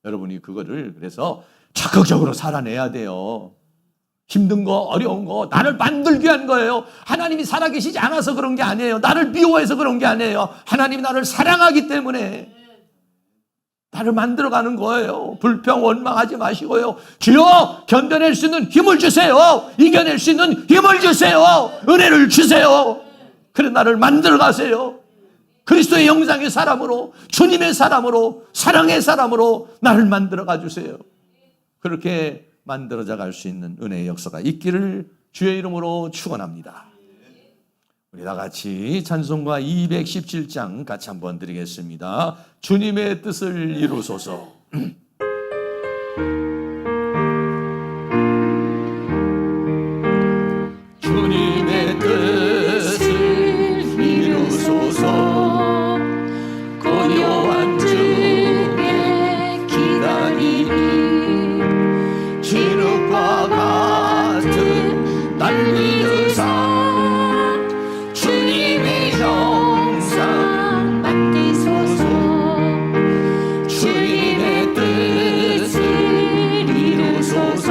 여러분이 그거를 그래서 적극적으로 살아내야 돼요. 힘든 거, 어려운 거 나를 만들기 위한 거예요. 하나님이 살아계시지 않아서 그런 게 아니에요. 나를 미워해서 그런 게 아니에요. 하나님이 나를 사랑하기 때문에 나를 만들어가는 거예요. 불평, 원망하지 마시고요. 주여, 견뎌낼 수 있는 힘을 주세요. 이겨낼 수 있는 힘을 주세요. 은혜를 주세요. 그래 나를 만들어가세요. 그리스도의 형상의 사람으로, 주님의 사람으로, 사랑의 사람으로 나를 만들어가 주세요. 그렇게 만들어져 갈 수 있는 은혜의 역사가 있기를 주의 이름으로 축원합니다. 우리 다 같이 찬송가 217장 같이 한번 드리겠습니다. 주님의 뜻을 이루소서. 주님의 뜻을 이루소서. 고요한 중에 기다리니 진흙과 같은 날 믿으사 주님의 형상 만드소서. 주님의 뜻을 이루소서.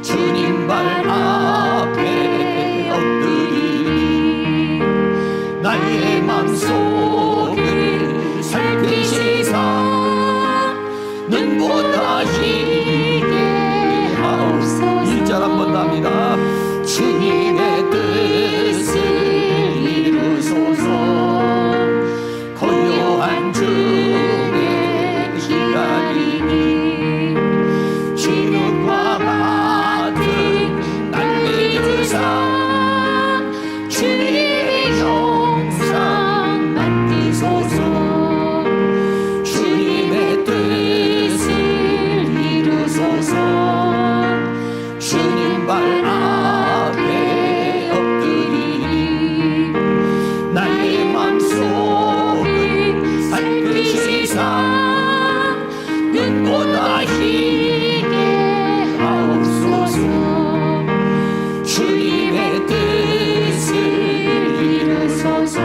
주님 발 앞에 엎드리니 나의 맘속을 살피시사 눈보다 희게 하옵소서. 1절 한번 더 합니다. 주님의 뜻을 이루소서. 고요한 중에 기다리니 진흙과 같은 날 믿으사 주님의 형상 만드소서. 주님의 뜻을 이루소서. 주님 발 앞에 엎드리니 나의 맘속을 살피시사 눈보다 희게 하옵소서. 주님의 뜻을 이루소서.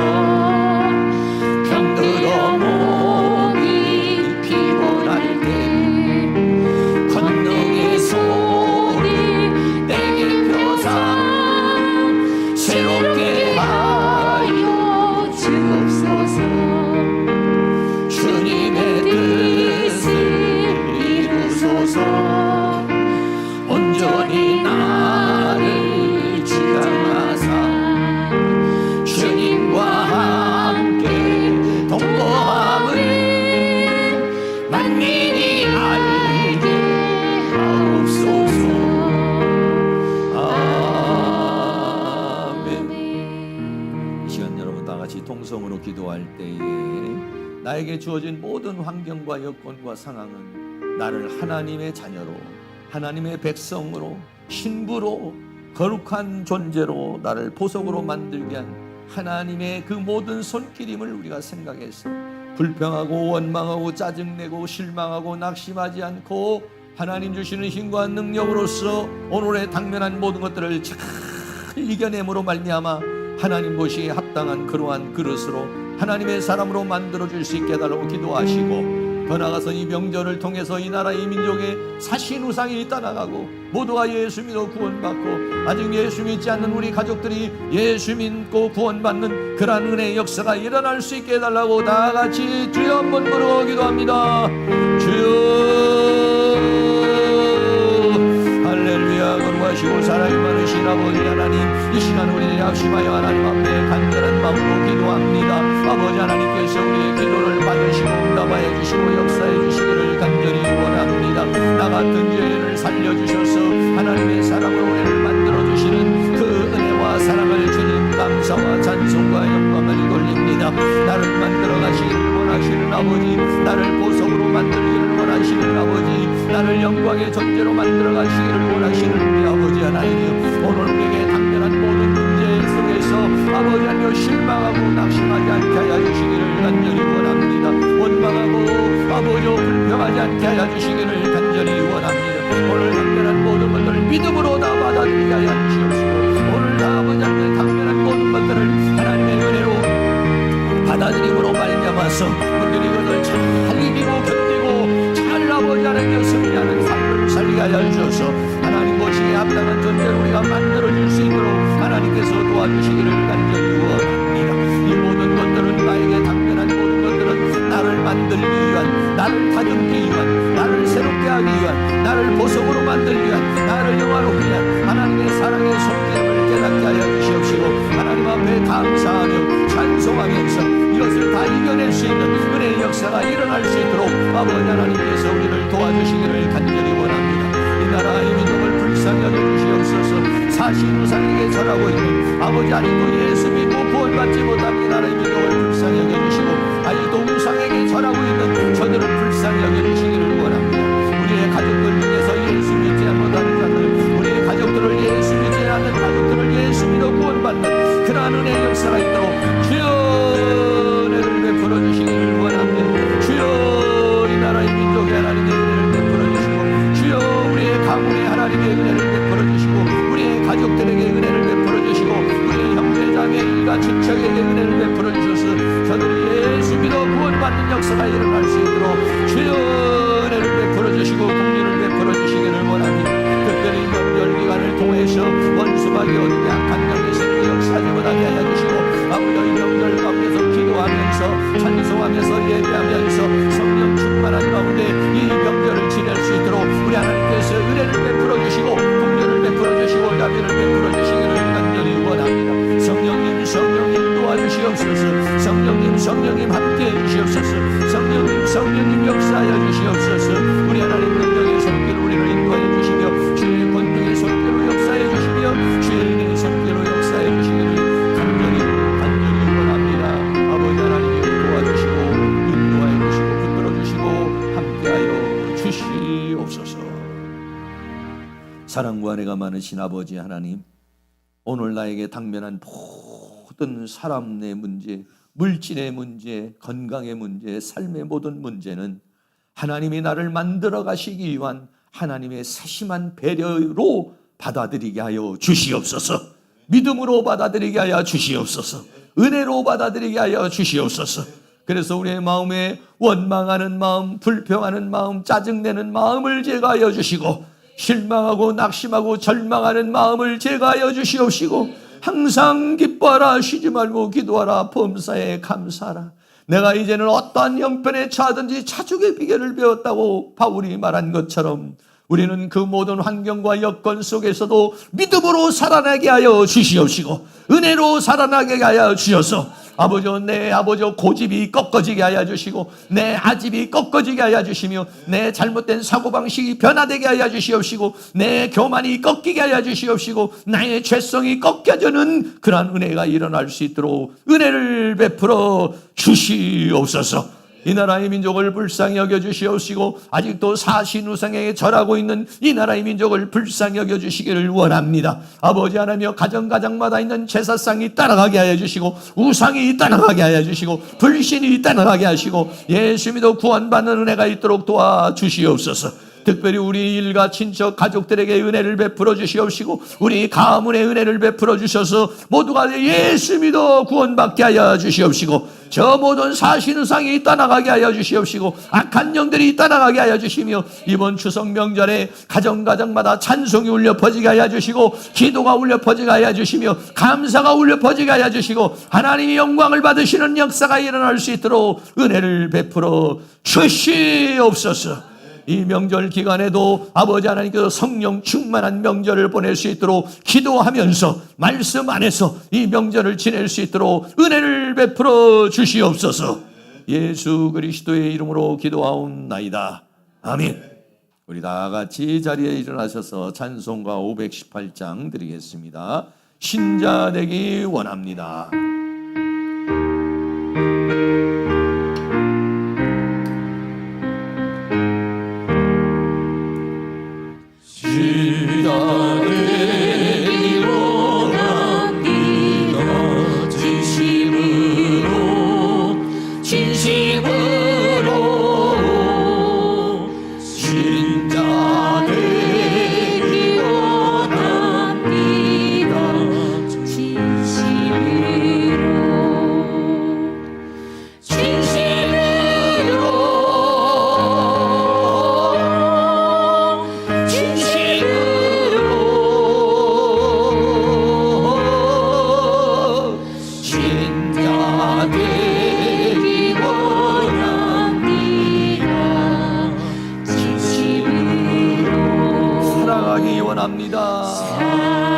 병들어 몸이 피곤할 때 권능의 손이 내게 펴사 새롭게 하여 주옵소서. 주님의 뜻을 이루소서. 온전히 나를 주장하사 주님과 함께 동거함을 만민이 알게 하옵소서. 아멘. 이 시간 여러분 다 같이 통성으로 기도할 때에 나에게 주어진 모든 환경과 여건과 상황은 나를 하나님의 자녀로, 하나님의 백성으로, 신부로, 거룩한 존재로 나를 보석으로 만들게 한 하나님의 그 모든 손길임을 우리가 생각해서 불평하고 원망하고 짜증내고 실망하고 낙심하지 않고 하나님 주시는 힘과 능력으로서 오늘의 당면한 모든 것들을 잘 이겨냄으로 말미암아 하나님 보시기에 합당한 그러한 그릇으로 하나님의 사람으로 만들어줄 수 있게 해달라고 기도하시고, 더 나아가서 이 명절을 통해서 이 나라 이 민족의 사신 우상이 떠나가고 모두가 예수 믿어 구원받고 아직 예수 믿지 않는 우리 가족들이 예수 믿고 구원받는 그러한 은혜의 역사가 일어날 수 있게 해달라고 다 같이 주여 한번 부르고 기도합니다. 주여 할렐루야. 거룩하시고 사랑이 많으신 아버지 하나님, 이 시간 우리를 약심하여 하나님 앞에 간절한 마음으로 기도합니다. 아버지 하나님께서 우리의 기도를 받으시고 응답하여 주시고 역사해 주시기를 간절히 원합니다. 나 같은 죄를 살려주셔서 하나님의 사랑으로 우리를 만들어주시는 그 은혜와 사랑을 주님 감사와 찬송과 영광을 돌립니다. 나를 만들어 가시기를 원하시는 아버지, 나를 보석으로 만들기를 원하시는 아버지, 나를 영광의 존재로 만들어 가시기를 원하시는 우리 아버지 하나님, 오늘 우리에게 당면한 모든 문제 속에서 아버지 하나님 실망하고 낙심하지 않게 하여 주시기를 간절히 원합니다. 원망하고 아버지 불평하지 않게 하여 주시기를 간절히 원합니다. 오늘 당면한 모든 것들을 믿음으로 다 받아들이게 하여 주시옵시고, 오늘 다 아버지 하나님 당면한 모든 것들을 하나님의 은혜로 받아들임으로 말미암아서 우리들이 이것을 잘 이기고 견디고 잘 아버지 하나님의 승리하는 삶을 살게 하여 주셔서 하나님 보시기에 합당한 존재로 우리가 만들어줄 수 있도록 하나님께서 도와주시기를 간절히 원합니다. 이 모든 것들은 나에게 당면한 모든 것들은 나를 만들기 위한, 나를 다듬기 위한, 나를 새롭게 하기 위한, 나를 보석으로 만들기 위한, 나를 영화롭게 위한 하나님의 사랑의 손길을 깨닫게 하여 주시옵시고, 하나님 앞에 감사하며 찬송하면서 이것을 다 이겨낼 수 있는 은혜의 역사가 일어날 수 있도록 아버지 하나님께서 우리를 도와주시기를 간절히 원합니다. 이 나라의 민족을 불쌍히 여겨주시옵소서. 사신우상에게 절하고 있는 아버지, 아직도 예수 믿고 구원받지 못한 이 나라의 민족을 불쌍히 여겨주시고, 아직도 우상에게 절하고 있는 저들을 불쌍히 여겨주시기를 원합니다. 우리의 가족들 중에서 예수 믿지 못하는 자들, 우리의 가족들을 예수 믿지 않는 가족들을 예수 믿어 구원받는 그러한 은혜의 역사가 있도록 주여 은혜를 베풀어 주시기를 원합니다. 주여 이 나라의 민족의 하나님의 은혜를 베풀어 주시고, 주여 우리의 가문의 하나님의 은혜를 베풀어 주시고, 우리의 가족들에게 은혜를 베풀어 주시고, 우리의 형제 자매 일가 친척에게 은혜를 베풀어 주셔서 저들이 예수 믿어 구원받는 역사가 일어날 수 있도록 주여 은혜를 베풀어 주시고 공의를 베풀어 주시기를 원합니다. 특별히 명절 기간을 통해서 원수막이 어디에 악한 영의 세력이 역사하지 못하게 하여 주시고, 아버지 명절 가운데서 기도하면서 찬송하면서 예배하면서 성령 충만한 가운데 이 명절을 지낼 수 있도록 우리 하나님께서 은혜를 베풀어 주시고 공의를 베풀어 주시고 자비를 베풀어 주시기를 간절히 원합니다. 성령님 도와주시옵소서. 성령님 함께해 주시옵소서. 성령님 역사하여 주시옵소서. 우리 하나님 능력의 손길로 우리를 인도하여 주시며, 주의 권능의 손길로 역사해 주시며, 주의 은혜의 손길로 역사해 주시기를 간절히 원합니다. 아버지 하나님이 도와주시고 인도하여 주시고 붙들어 주시고 함께하여 주시옵소서. 사랑과 은혜가 많으신 아버지 하나님, 오늘 나에게 당면한 모든 사람의 문제, 물질의 문제, 건강의 문제, 삶의 모든 문제는 하나님이 나를 만들어 가시기 위한 하나님의 세심한 배려로 받아들이게 하여 주시옵소서. 믿음으로 받아들이게 하여 주시옵소서. 은혜로 받아들이게 하여 주시옵소서. 그래서 우리의 마음에 원망하는 마음, 불평하는 마음, 짜증내는 마음을 제거하여 주시고, 실망하고 낙심하고 절망하는 마음을 제거하여 주시옵시고, 항상 기뻐하라, 쉬지 말고 기도하라, 범사에 감사하라. 내가 이제는 어떠한 형편에 처하든지 자족의 비결을 배웠다고 바울이 말한 것처럼 우리는 그 모든 환경과 여건 속에서도 믿음으로 살아나게 하여 주시옵시고, 은혜로 살아나게 하여 주셔서 내 고집이 꺾어지게 하여 주시고, 내 아집이 꺾어지게 하여 주시며, 내 잘못된 사고방식이 변화되게 하여 주시옵시고, 내 교만이 꺾이게 하여 주시옵시고, 나의 죄성이 꺾여지는 그러한 은혜가 일어날 수 있도록 은혜를 베풀어 주시옵소서. 이 나라의 민족을 불쌍히 여겨주시옵시고, 아직도 사신우상에게 절하고 있는 이 나라의 민족을 불쌍히 여겨주시기를 원합니다. 아버지 하나며 가정가정마다 있는 제사상이 따라가게 하여 주시고, 우상이 따라가게 하여 주시고, 불신이 따라가게 하시고, 예수 믿어 구원받는 은혜가 있도록 도와주시옵소서. 특별히 우리 일가 친척 가족들에게 은혜를 베풀어 주시옵시고, 우리 가문의 은혜를 베풀어 주셔서 모두가 예수 믿어 구원받게 하여 주시옵시고, 저 모든 사신우상이 떠나가게 하여 주시옵시고, 악한 영들이 떠나가게 하여 주시며, 이번 추석 명절에 가정가정마다 찬송이 울려 퍼지게 하여 주시고, 기도가 울려 퍼지게 하여 주시며, 감사가 울려 퍼지게 하여 주시고, 하나님이 영광을 받으시는 역사가 일어날 수 있도록 은혜를 베풀어 주시옵소서. 이 명절 기간에도 아버지 하나님께서 성령 충만한 명절을 보낼 수 있도록 기도하면서 말씀 안에서 이 명절을 지낼 수 있도록 은혜를 베풀어 주시옵소서. 예수 그리스도의 이름으로 기도하옵나이다. 아멘. 우리 다 같이 자리에 일어나셔서 찬송가 518장 드리겠습니다. 신자 되기 원합니다. 진심으로 원합니다.